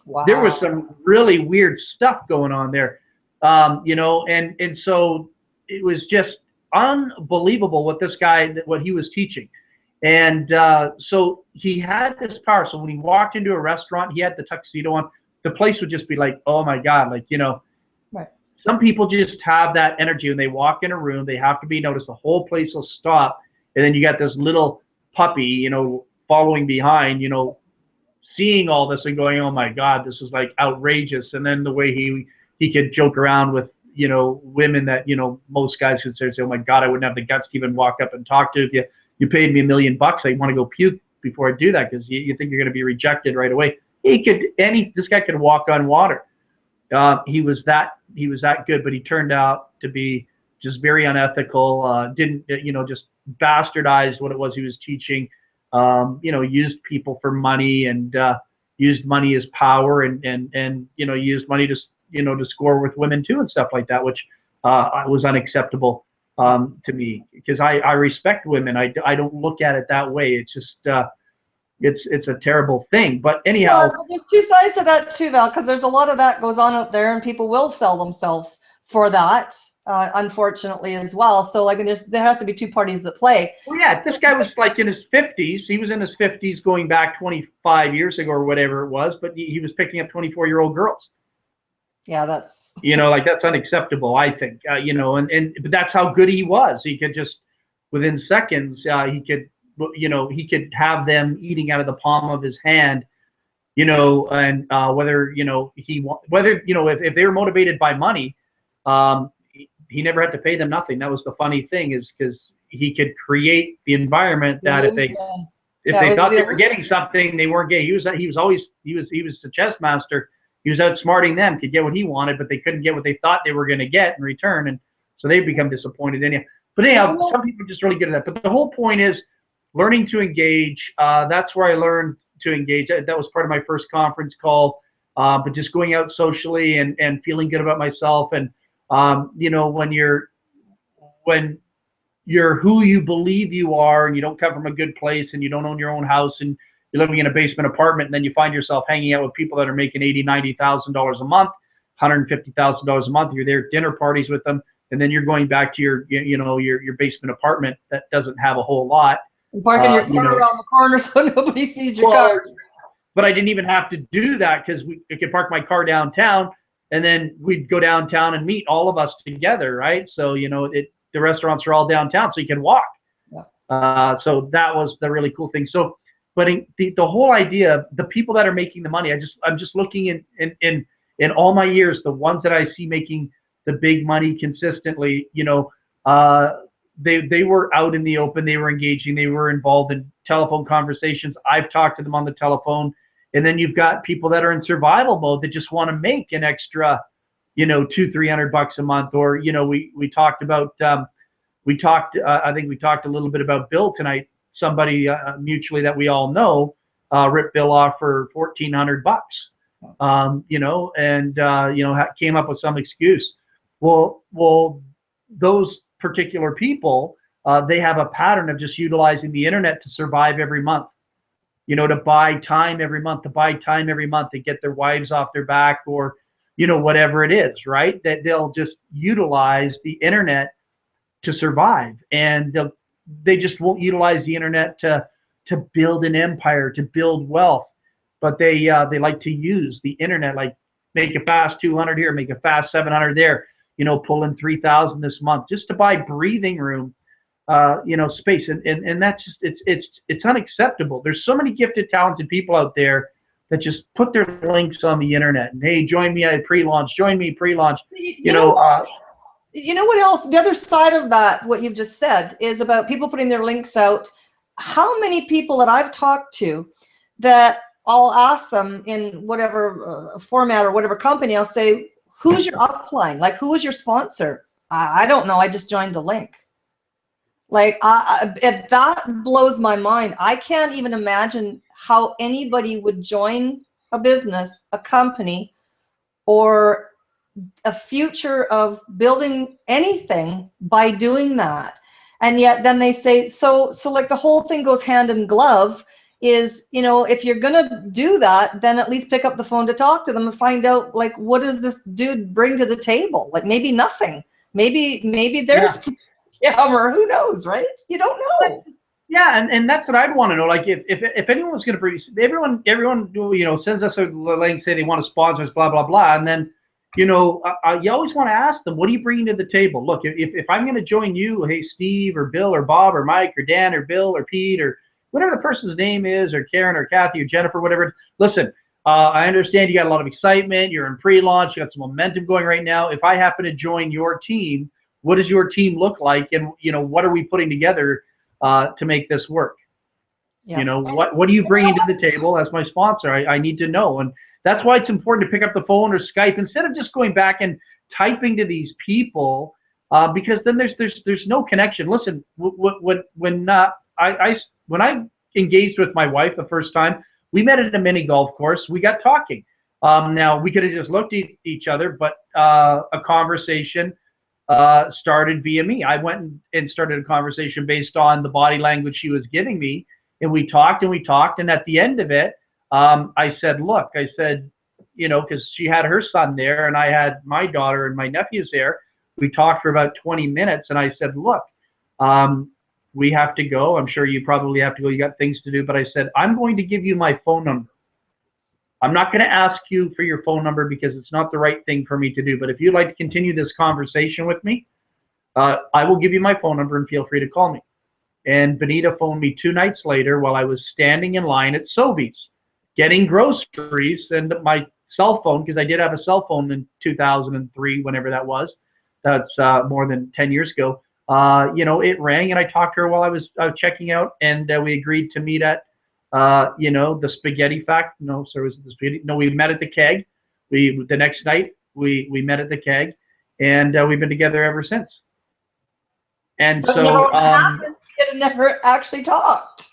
[SPEAKER 1] Wow.
[SPEAKER 2] There was some really weird stuff going on there, you know, and so it was just unbelievable what this guy, what he was teaching. And so he had this power. So when he walked into a restaurant, he had the tuxedo on. The place would just be like, oh my God, like, you know,
[SPEAKER 1] right.
[SPEAKER 2] Some people just have that energy when they walk in a room. They have to be noticed. The whole place will stop. And then you got this little puppy, you know, following behind, you know, seeing all this and going, oh my God, this is like outrageous. And then the way he could joke around with, you know, women that, you know, most guys would say, oh my God, I wouldn't have the guts to even walk up and talk to. If you paid me $1 million, I want to go puke before I do that, because you think you're going to be rejected right away. This guy could walk on water. He was that good, but he turned out to be just very unethical. Didn't, you know, just bastardized what it was he was teaching. You know, used people for money, and used money as power, and you know, used money to, you know, to score with women too and stuff like that, which was unacceptable to me, because I respect women. I don't look at it that way. It's just it's a terrible thing. But anyhow,
[SPEAKER 1] well, there's two sides to that too, Val, because there's a lot of that goes on out there, and people will sell themselves for that, unfortunately, as well. So, like, there has to be two parties that play.
[SPEAKER 2] Well, yeah, this guy was like in his 50s. He was in his 50s going back 25 years ago or whatever it was, but he was picking up 24-year-old girls.
[SPEAKER 1] Yeah, that's,
[SPEAKER 2] you know, like, that's unacceptable, I think. You know, but that's how good he was. He could just, within seconds, he could have them eating out of the palm of his hand, you know, and whether, you know, if they were motivated by money, he never had to pay them nothing. That was the funny thing, is because he could create the environment that if they thought they were getting something, they weren't getting. He was the chess master. He was outsmarting them, could get what he wanted, but they couldn't get what they thought they were going to get in return, and so they become disappointed in him. But anyhow, some people are just really good at that. But the whole point is learning to engage. That's where I learned to engage. That was part of my first conference call. But just going out socially and feeling good about myself, and you know, when you're who you believe you are, and you don't come from a good place, and you don't own your own house, and you're living in a basement apartment, and then you find yourself hanging out with people that are making $80,000-$90,000 a month, $150,000 a month. You're there at dinner parties with them, and then you're going back to your basement apartment that doesn't have a whole lot.
[SPEAKER 1] Parking your car around the corner so nobody sees your car.
[SPEAKER 2] But I didn't even have to do that, because I could park my car downtown, and then we'd go downtown and meet, all of us together, right? So, you know, the restaurants are all downtown, so you can walk. Yeah. So that was the really cool thing. So, but the whole idea, the people that are making the money, I'm just looking in all my years, the ones that I see making the big money consistently, you know, they were out in the open, they were engaging, they were involved in telephone conversations. I've talked to them on the telephone. And then you've got people that are in survival mode that just want to make an extra, you know, $200-300 a month. Or, you know, we talked about, I think we talked a little bit about Bill tonight. Somebody mutually that we all know ripped Bill off for $1,400, you know, and, you know, came up with some excuse. Well, those particular people, they have a pattern of just utilizing the internet to survive every month, you know, to buy time every month, to get their wives off their back, or, you know, whatever it is, right? That they'll just utilize the internet to survive, and they just won't utilize the internet to build an empire, to build wealth, but they like to use the internet, like make a fast 200 here, make a fast 700 there, you know, pull in 3,000 this month just to buy breathing room, you know, space, and that's just it's unacceptable. There's so many gifted, talented people out there that just put their links on the internet and, hey, join me at pre-launch, join me pre-launch, you know.
[SPEAKER 1] You know what else? The other side of that, what you've just said, is about people putting their links out. How many people that I've talked to that I'll ask them in whatever format or whatever company, I'll say, who's your upline? Like, who is your sponsor? I don't know. I just joined the link. Like, that blows my mind. I can't even imagine how anybody would join a business, a company, or a future of building anything by doing that. And yet then they say, so like the whole thing goes hand in glove is, you know, if you're going to do that, then at least pick up the phone to talk to them and find out, like, what does this dude bring to the table? Like, maybe nothing. Maybe there's or who knows, right? You don't know.
[SPEAKER 2] Yeah, and that's what I'd want to know. Like, if anyone was going to produce, everyone, you know, sends us a link, say they want to sponsor us, blah, blah, blah. And then, you know, you always want to ask them, what are you bringing to the table? Look, if I'm going to join you, hey, Steve or Bill or Bob or Mike or Dan or Bill or Pete or whatever the person's name is, or Karen or Kathy or Jennifer, whatever. Listen, I understand you got a lot of excitement. You're in pre-launch. You got some momentum going right now. If I happen to join your team, what does your team look like? And, you know, what are we putting together to make this work? Yeah. You know, what are you bringing to the table as my sponsor? I need to know. And that's why it's important to pick up the phone or Skype instead of just going back and typing to these people, because then there's no connection. Listen, when I engaged with my wife the first time, we met at a mini golf course. We got talking. Now, we could have just looked at each other, but a conversation started via me. I went and started a conversation based on the body language she was giving me, and we talked, and at the end of it, I said, look, I said, you know, because she had her son there, and I had my daughter and my nephews there. We talked for about 20 minutes, and I said, look, we have to go. I'm sure you probably have to go. You got things to do. But I said, I'm going to give you my phone number. I'm not going to ask you for your phone number because it's not the right thing for me to do. But if you'd like to continue this conversation with me, I will give you my phone number and feel free to call me. And Benita phoned me 2 nights later while I was standing in line at Sobeys getting groceries, and my cell phone, because I did have a cell phone in 2003, whenever that was. That's more than 10 years ago. You know, it rang, and I talked to her while I was checking out, and we agreed to meet at, you know, the Spaghetti Fact. No, sir, was it the Spaghetti? No, we met at the Keg. The next night we met at the Keg, and we've been together ever since. And so
[SPEAKER 1] it never actually talked,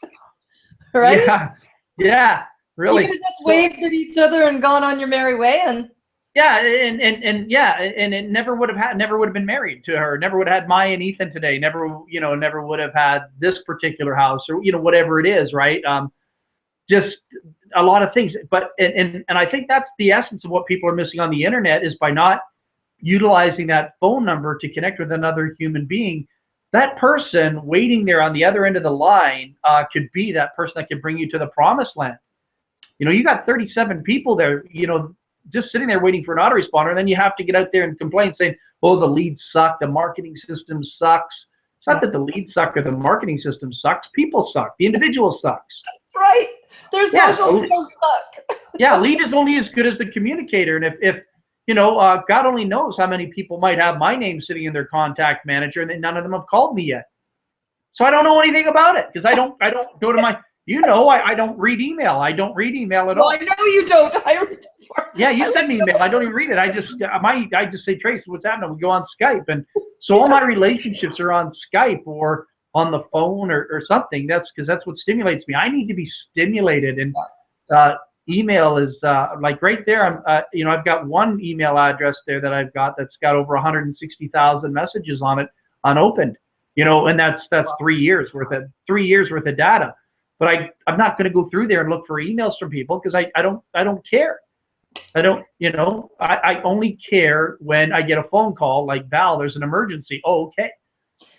[SPEAKER 1] right?
[SPEAKER 2] Yeah, really.
[SPEAKER 1] You could have just waved at each other and gone on your merry way, and
[SPEAKER 2] yeah, and it never would have been married to her. Never would have had Maya and Ethan today. Never would have had this particular house, or, you know, whatever it is, right? Just a lot of things. But and I think that's the essence of what people are missing on the internet, is by not utilizing that phone number to connect with another human being. That person waiting there on the other end of the line could be that person that could bring you to the promised land. You know, you got 37 people there, you know, just sitting there waiting for an autoresponder, and then you have to get out there and complain, saying, oh, the leads suck, the marketing system sucks. It's not that the leads suck or the marketing system sucks. People suck. The individual sucks.
[SPEAKER 1] That's right. Their social skills suck.
[SPEAKER 2] Yeah, lead is only as good as the communicator. And if you know, God only knows how many people might have my name sitting in their contact manager, and none of them have called me yet. So I don't know anything about it, because I don't go to my, you know, I don't read email. I don't read email at all.
[SPEAKER 1] Well, I know you don't.
[SPEAKER 2] Yeah, you send me email. I don't even read it. I just say, Trace, what's happening? We go on Skype. And so all my relationships are on Skype or on the phone or something. That's because that's what stimulates me. I need to be stimulated. And email is like right there. You know, I've got one email address there that I've got that's got over 160,000 messages on it unopened. You know, and that's 3 years worth of data. But I'm not going to go through there and look for emails from people, because I don't care. I don't, you know, I only care when I get a phone call like, Val, there's an emergency. Oh, okay.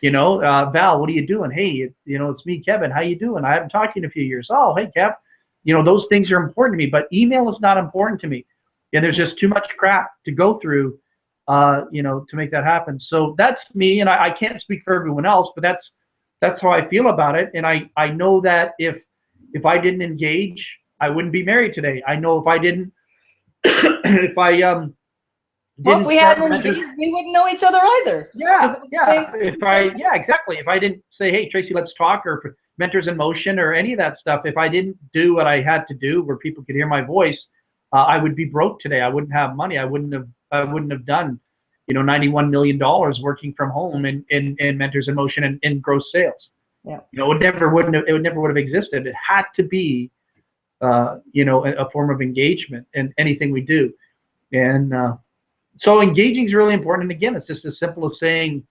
[SPEAKER 2] You know, Val, what are you doing? Hey, you know, it's me, Kevin. How you doing? I haven't talked to you in a few years. Oh, hey, Kev. You know, those things are important to me, but email is not important to me. And there's just too much crap to go through, you know, to make that happen. So that's me, and I can't speak for everyone else, but that's how I feel about it. And I know that if I didn't engage, I wouldn't be married today. I know if I didn't, if we hadn't engaged,
[SPEAKER 1] we wouldn't know each other either.
[SPEAKER 2] Yeah. Exactly. If I didn't say, hey, Tracy, let's talk, or Mentors in Motion, or any of that stuff, if I didn't do what I had to do where people could hear my voice, I would be broke today. I wouldn't have money. I wouldn't have done, you know, $91 million working from home in Mentors in Motion and gross sales.
[SPEAKER 1] Yeah.
[SPEAKER 2] You know, it never would have existed. It had to be, you know, a form of engagement in anything we do. And So engaging is really important. And again, it's just as simple as saying,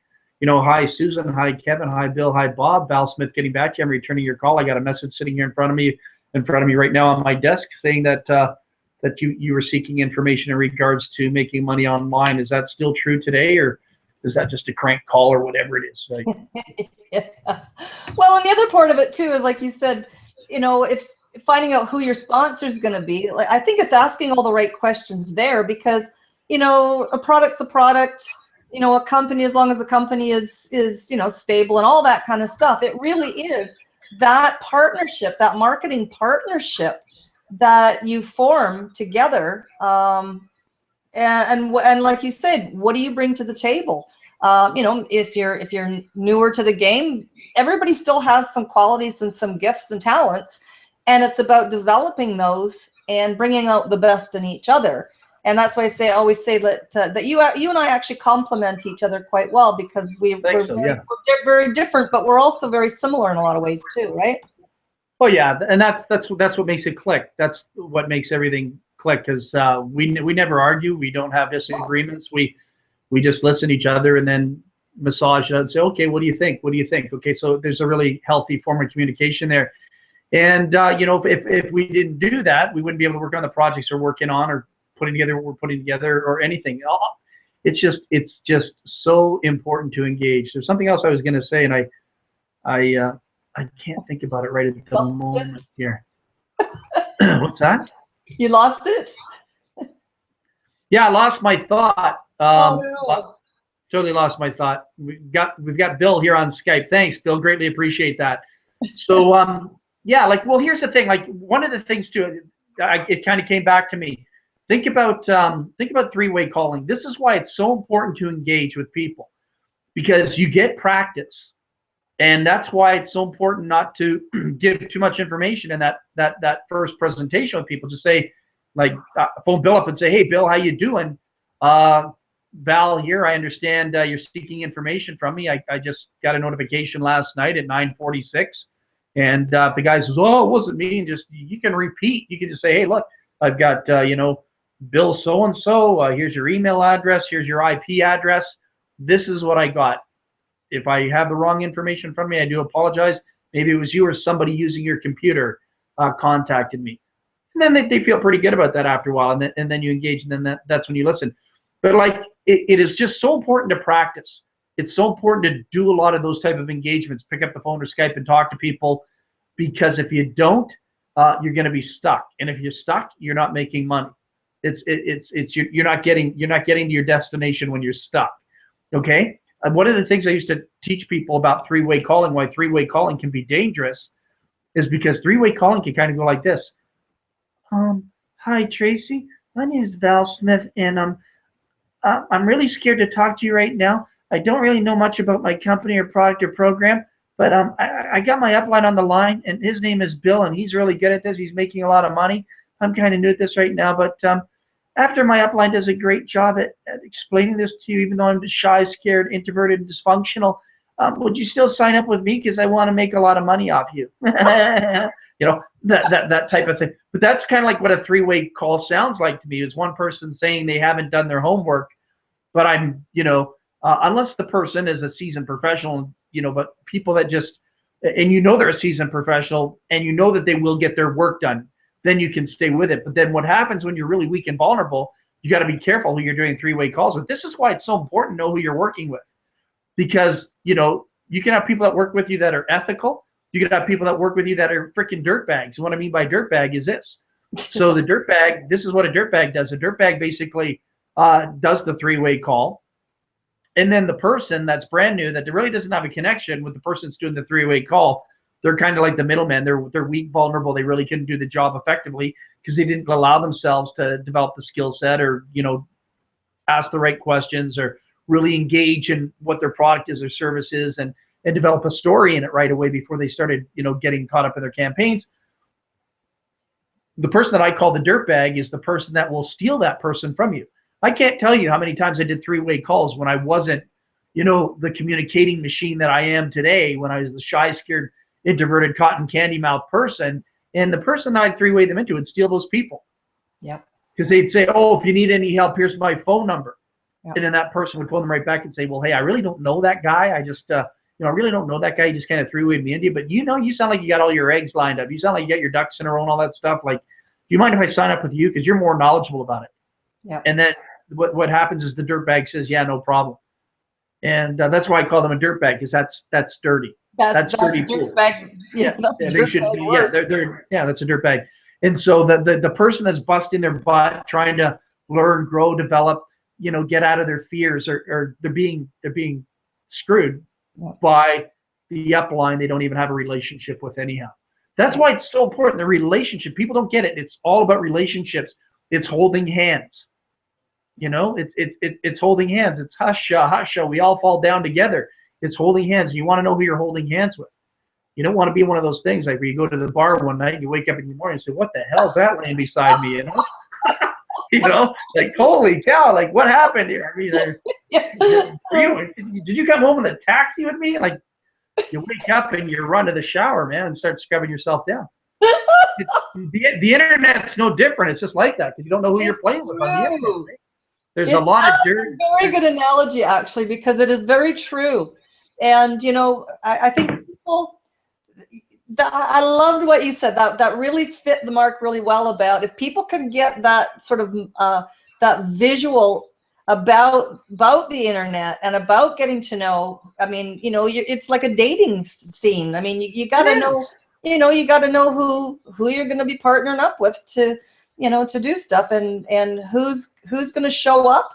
[SPEAKER 2] hi, Susan, hi, Kevin, hi, Bill, hi, Bob, Val Smith getting back to you. I'm returning your call. I got a message sitting here in front of me right now on my desk saying that you were seeking information in regards to making money online. Is that still true today, or is that just a crank call or whatever it is?
[SPEAKER 1] Yeah. Well, and the other part of it too is, like you said, if finding out who your sponsor is going to be, like, I think it's asking all the right questions there, because a product's a product. A company, as long as the company is stable and all that kind of stuff, it really is that partnership, that marketing partnership that you form together. And like you said, what do you bring to the table? If you're newer to the game, everybody still has some qualities and some gifts and talents, and it's about developing those and bringing out the best in each other. And that's why I always say that you and I actually complement each other quite well, because we're very different, but we're also very similar in a lot of ways too, right?
[SPEAKER 2] Oh yeah, and that's what makes it click. That's what makes everything click, because we never argue. We don't have disagreements. We just listen to each other and then massage it and say, okay, what do you think? What do you think? Okay, so there's a really healthy form of communication there. And if we didn't do that, we wouldn't be able to work on the projects we're working on, or putting together what we're putting together, or anything. It's just so important to engage. There's something else I was going to say, and I can't think about it right at the moment here. What's that?
[SPEAKER 1] You lost it?
[SPEAKER 2] Yeah, I lost my thought.
[SPEAKER 1] Oh, no.
[SPEAKER 2] Totally lost my thought. We've got Bill here on Skype. Thanks, Bill. Greatly appreciate that. So yeah, here's the thing. Like, one of the things too, it kind of came back to me. Think about three-way calling. This is why it's so important to engage with people, because you get practice, and that's why it's so important not to give too much information in that first presentation with people. Just say, phone Bill up and say, hey, Bill, how you doing? Val here. I understand you're seeking information from me. I just got a notification last night at 9:46, and the guy says, oh, it wasn't me. And you can repeat. You can just say, hey, look, I've got Bill so-and-so, here's your email address, here's your IP address. This is what I got. If I have the wrong information from me, I do apologize. Maybe it was you or somebody using your computer contacted me. And then they feel pretty good about that after a while, and then you engage, and then that's when you listen. But it is just so important to practice. It's so important to do a lot of those type of engagements, pick up the phone or Skype and talk to people, because if you don't, you're going to be stuck. And if you're stuck, you're not making money. You're not getting to your destination when you're stuck. Okay. And one of the things I used to teach people about three-way calling, why three-way calling can be dangerous, is because three-way calling can kind of go like this. Hi Tracy, my name is Val Smith, and I'm really scared to talk to you right now. I don't really know much about my company or product or program, but I got my upline on the line, and his name is Bill, and he's really good at this. He's making a lot of money. I'm kind of new at this right now, but after my upline does a great job at explaining this to you, even though I'm shy, scared, introverted, and dysfunctional, would you still sign up with me, because I want to make a lot of money off you? That type of thing. But that's kind of like what a three-way call sounds like to me. Is one person saying they haven't done their homework, but I'm, unless the person is a seasoned professional, but people that just, and they're a seasoned professional, and that they will get their work done, then you can stay with it. But then what happens when you're really weak and vulnerable, you got to be careful who you're doing three-way calls with. This is why it's so important to know who you're working with, because, you can have people that work with you that are ethical. You can have people that work with you that are freaking dirtbags. And what I mean by dirtbag is this. So the dirtbag, this is what a dirtbag does. A dirtbag basically does the three-way call. And then the person that's brand new, that really doesn't have a connection with the person that's doing the three-way call, they're kind of like the middleman. They're weak, vulnerable. They really couldn't do the job effectively because they didn't allow themselves to develop the skill set, or, ask the right questions, or really engage in what their product is or service is, and develop a story in it right away before they started, getting caught up in their campaigns. The person that I call the dirtbag is the person that will steal that person from you. I can't tell you how many times I did three-way calls when I wasn't, the communicating machine that I am today, when I was the shy, scared, introverted, cotton candy mouth person, and the person I'd three-way them into would steal those people.
[SPEAKER 1] Yeah.
[SPEAKER 2] Because they'd say, oh, if you need any help, here's my phone number. And then that person would phone them right back and say, well, hey, I really don't know that guy. I just, I really don't know that guy. He just kind of threw in me India. But, you sound like you got all your eggs lined up. You sound like you got your ducks in a row and all that stuff. Like, do you mind if I sign up with you? Because you're more knowledgeable about it.
[SPEAKER 1] Yeah.
[SPEAKER 2] And then what happens is the dirtbag says, yeah, no problem. And that's why I call them a dirtbag, because that's dirty. That's dirty.
[SPEAKER 1] Dirtbag. Yeah, that's a dirtbag.
[SPEAKER 2] That's a dirtbag. And so the person that's busting their butt, trying to learn, grow, develop, get out of their fears, or they're being screwed by the upline they don't even have a relationship with anyhow. That's why it's so important. The relationship, people don't get it. It's all about relationships. It's holding hands. It's holding hands. It's husha. We all fall down together. It's holding hands. You want to know who you're holding hands with. You don't want to be one of those things like where you go to the bar one night and you wake up in the morning and say, what the hell is that laying beside me? Like, holy cow, like, what happened here? I mean, did you come home in a taxi with me? Like, you wake up and you run to the shower, man, and start scrubbing yourself down. The internet's no different. It's just like that because you don't know who you're playing with on the internet. Right? There's a lot of dirt.
[SPEAKER 1] A very good analogy, actually, because it is very true. And, I think people, I loved what you said. That really fit the mark really well about if people could get that sort of that visual about the internet and about getting to know. I mean, it's like a dating scene. I mean, you got to know. You got to know who you're going to be partnering up with to do stuff and who's going to show up.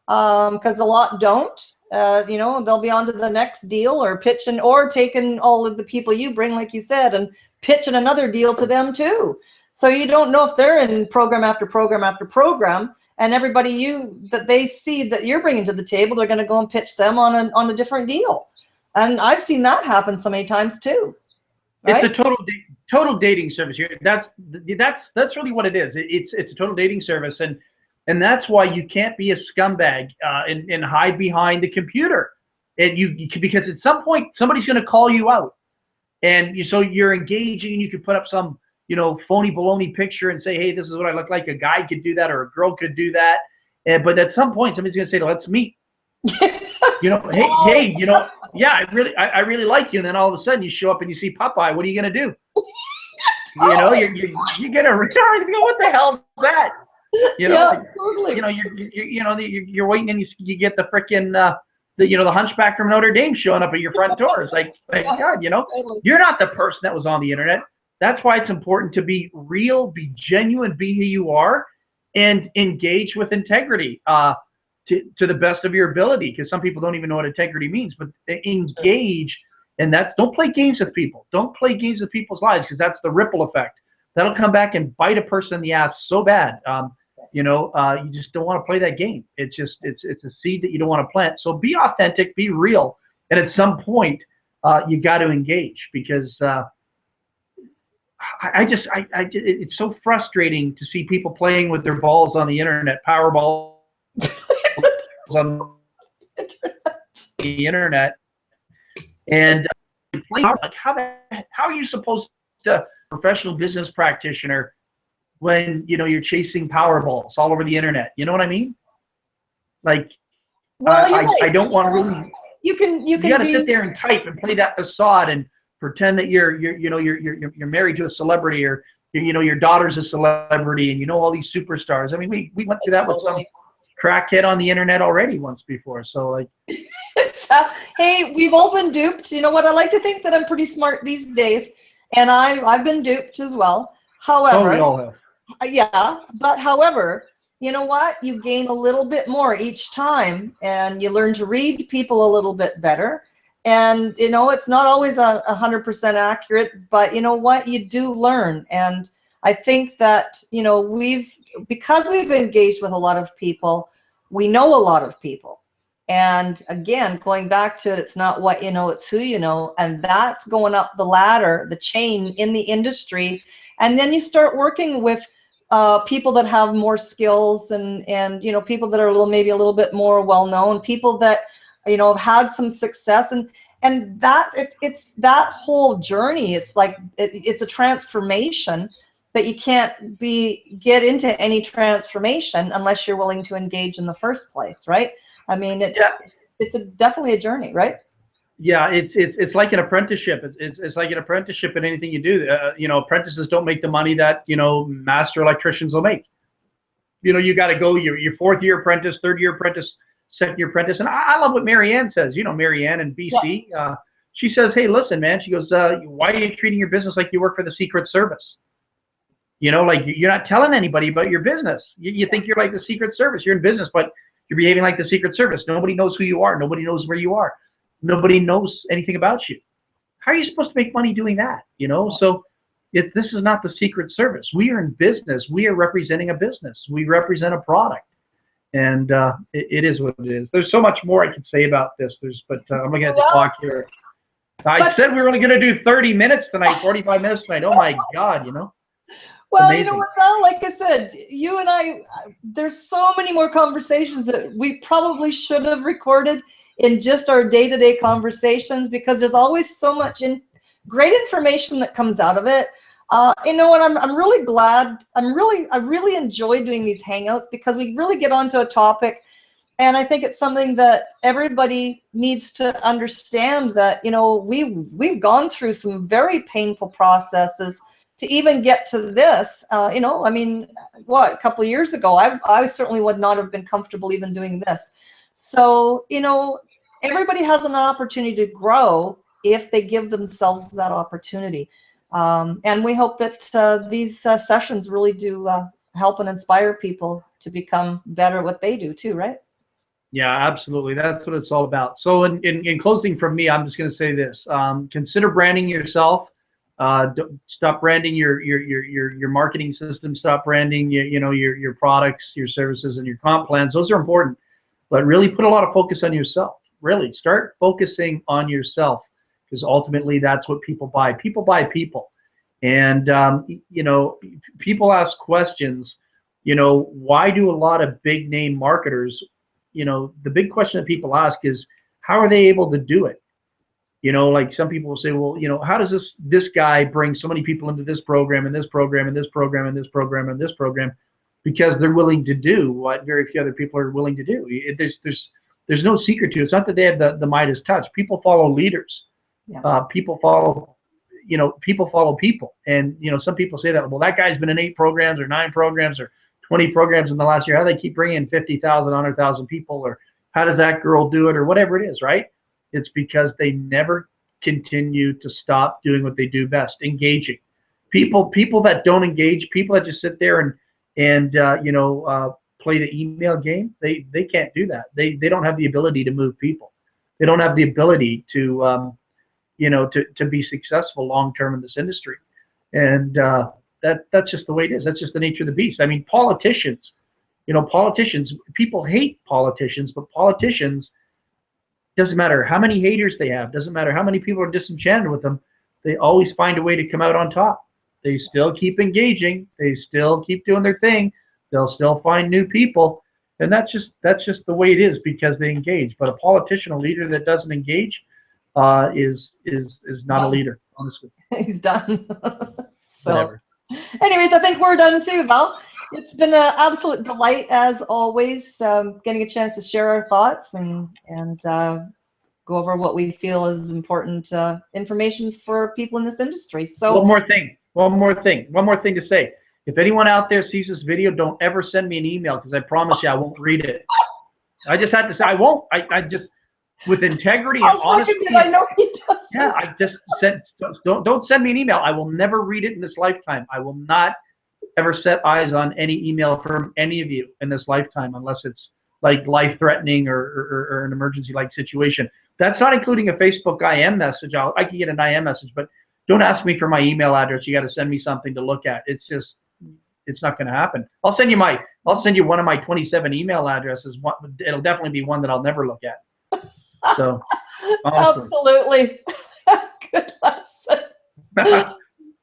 [SPEAKER 1] Because a lot don't. They'll be on to the next deal or pitching or taking all of the people you bring, like you said, and pitching another deal to them too. So you don't know if they're in program after program after program, and everybody that they see that you're bringing to the table, they're going to go and pitch them on a different deal. And I've seen that happen so many times too. Right?
[SPEAKER 2] It's a total dating service here. That's really what it is. It's a total dating service, and that's why you can't be a scumbag and hide behind the computer. Because at some point somebody's going to call you out, and so you're engaging. And you could put up some phony baloney picture and say, hey, this is what I look like. A guy could do that, or a girl could do that. But at some point somebody's going to say, let's meet. Hey, yeah, I really like you. And then all of a sudden you show up and you see Popeye. What are you going to do? You're going to return and go, what the hell is that?
[SPEAKER 1] Totally.
[SPEAKER 2] You're waiting and you get the frickin' the Hunchback from Notre Dame showing up at your front door. It's like, thank God,
[SPEAKER 1] totally.
[SPEAKER 2] You're not the person that was on the internet. That's why it's important to be real, be genuine, be who you are, and engage with integrity to the best of your ability. Because some people don't even know what integrity means, but engage, and don't play games with people. Don't play games with people's lives, because that's the ripple effect. That'll come back and bite a person in the ass so bad. You just don't want to play that game. It's a seed that you don't want to plant. So be authentic, be real, and at some point you got to engage, because it's so frustrating to see people playing with their balls on the internet, power balls on the internet, and like how are you supposed to professional business practitioner when you're chasing Powerballs all over the internet? You know what I mean? Like, well, I don't want to really. You got to sit there and type and play that facade and pretend that you're married to a celebrity, or your daughter's a celebrity, and all these superstars. I mean, we went through that with some crackhead on the internet already once before. So like.
[SPEAKER 1] Hey, we've all been duped. You know what? I like to think that I'm pretty smart these days, and I've been duped as well. However,
[SPEAKER 2] we all have.
[SPEAKER 1] Yeah, but however, you know what? You gain a little bit more each time, and you learn to read people a little bit better. And it's not always 100% accurate, but you know what? You do learn. And I think that because we've engaged with a lot of people, we know a lot of people. And again, going back to it, it's not what you know, it's who you know. And that's going up the ladder, the chain in the industry. And then you start working with people that have more skills and people that are maybe a little bit more well-known, people that, have had some success. And that it's that whole journey. It's like, it's a transformation, but you can't get into any transformation unless you're willing to engage in the first place, right? I mean, it's definitely a journey, right?
[SPEAKER 2] Yeah, it's like an apprenticeship. It's like an apprenticeship in anything you do. Apprentices don't make the money that master electricians will make. You got to go your fourth year apprentice, third year apprentice, second year apprentice. And I love what Marianne says. Marianne in BC. Yeah. She says, "Hey, listen, man." She goes, "Why are you treating your business like you work for the Secret Service? Like you're not telling anybody about your business. You think you're like the Secret Service. You're in business, but you're behaving like the Secret Service. Nobody knows who you are. Nobody knows where you are. Nobody knows anything about you. How are you supposed to make money doing that? So this is not the Secret Service. We are in business. We are representing a business. We represent a product. And it is what it is. There's so much more I could say about this. But I'm looking at the clock here. I said we were only going to do 30 minutes tonight, 45 minutes tonight. Oh, my God,
[SPEAKER 1] Well,
[SPEAKER 2] amazing.
[SPEAKER 1] you know what, Val? Like I said, you and I, there's so many more conversations that we probably should have recorded in just our day-to-day conversations, because there's always so much great information that comes out of it. You know what? I'm really glad. I really enjoy doing these hangouts, because we really get onto a topic, and I think it's something that everybody needs to understand, that we've gone through some very painful processes to even get to this. I mean, a couple of years ago, I certainly would not have been comfortable even doing this. So, everybody has an opportunity to grow if they give themselves that opportunity. And we hope that these sessions really do help and inspire people to become better at what they do too, right?
[SPEAKER 2] Yeah, absolutely. That's what it's all about. So in closing from me, I'm just going to say this. Consider branding yourself. Stop branding your marketing system. Stop branding your products, your services, and your comp plans. Those are important, but really put a lot of focus on yourself. Really start focusing on yourself, because ultimately that's what people buy. People buy people, and people ask questions. Why do a lot of big name marketers? The big question that people ask is, how are they able to do it? Like some people will say, well, how does this guy bring so many people into this program and this program and this program and this program and this program? Because they're willing to do what very few other people are willing to do. There's no secret to it. It's not that they have the Midas touch. People follow leaders. Yeah. People follow people. And some people say that, well, that guy's been in 8 programs or 9 programs or 20 programs in the last year. How do they keep bringing in 50,000, 100,000 people? Or how does that girl do it? Or whatever it is, right? It's because they never continue to stop doing what they do best, engaging. People that don't engage, people that just sit there and play the email game, they can't do that. They don't have the ability to move people. They don't have the ability to be successful long term in this industry. And that's just the way it is. That's just the nature of the beast. I mean, politicians, people hate politicians, but politicians, doesn't matter how many haters they have, doesn't matter how many people are disenchanted with them, they always find a way to come out on top. They still keep engaging. They still keep doing their thing. They'll still find new people. And that's just the way it is, because they engage. But a politician, a leader that doesn't engage, is not a leader, honestly.
[SPEAKER 1] He's done. So, whatever. Anyways, I think we're done too, Val. It's been an absolute delight, as always, getting a chance to share our thoughts and go over what we feel is important information for people in this industry. So
[SPEAKER 2] one more thing to say. If anyone out there sees this video, don't ever send me an email, because I promise you I won't read it. I just had to say I won't. I just, with integrity and honesty.
[SPEAKER 1] I know he does.
[SPEAKER 2] Yeah, I just said, don't send me an email. I will never read it in this lifetime. I will not ever set eyes on any email from any of you in this lifetime, unless it's like life-threatening or an emergency-like situation. That's not including a Facebook IM message. I can get an IM message, but don't ask me for my email address. You got to send me something to look at. It's not going to happen. I'll send you one of my 27 email addresses. It'll definitely be one that I'll never look at. So awesome.
[SPEAKER 1] Absolutely. Good lesson.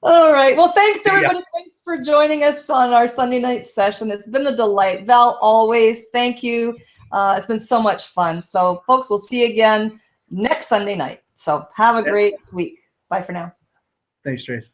[SPEAKER 1] All right. Well, thanks everybody. Thanks for joining us on our Sunday night session. It's been a delight. Val, always, thank you. It's been so much fun. So folks, we'll see you again next Sunday night. So have a great week. Bye for now.
[SPEAKER 2] Thanks, Trace.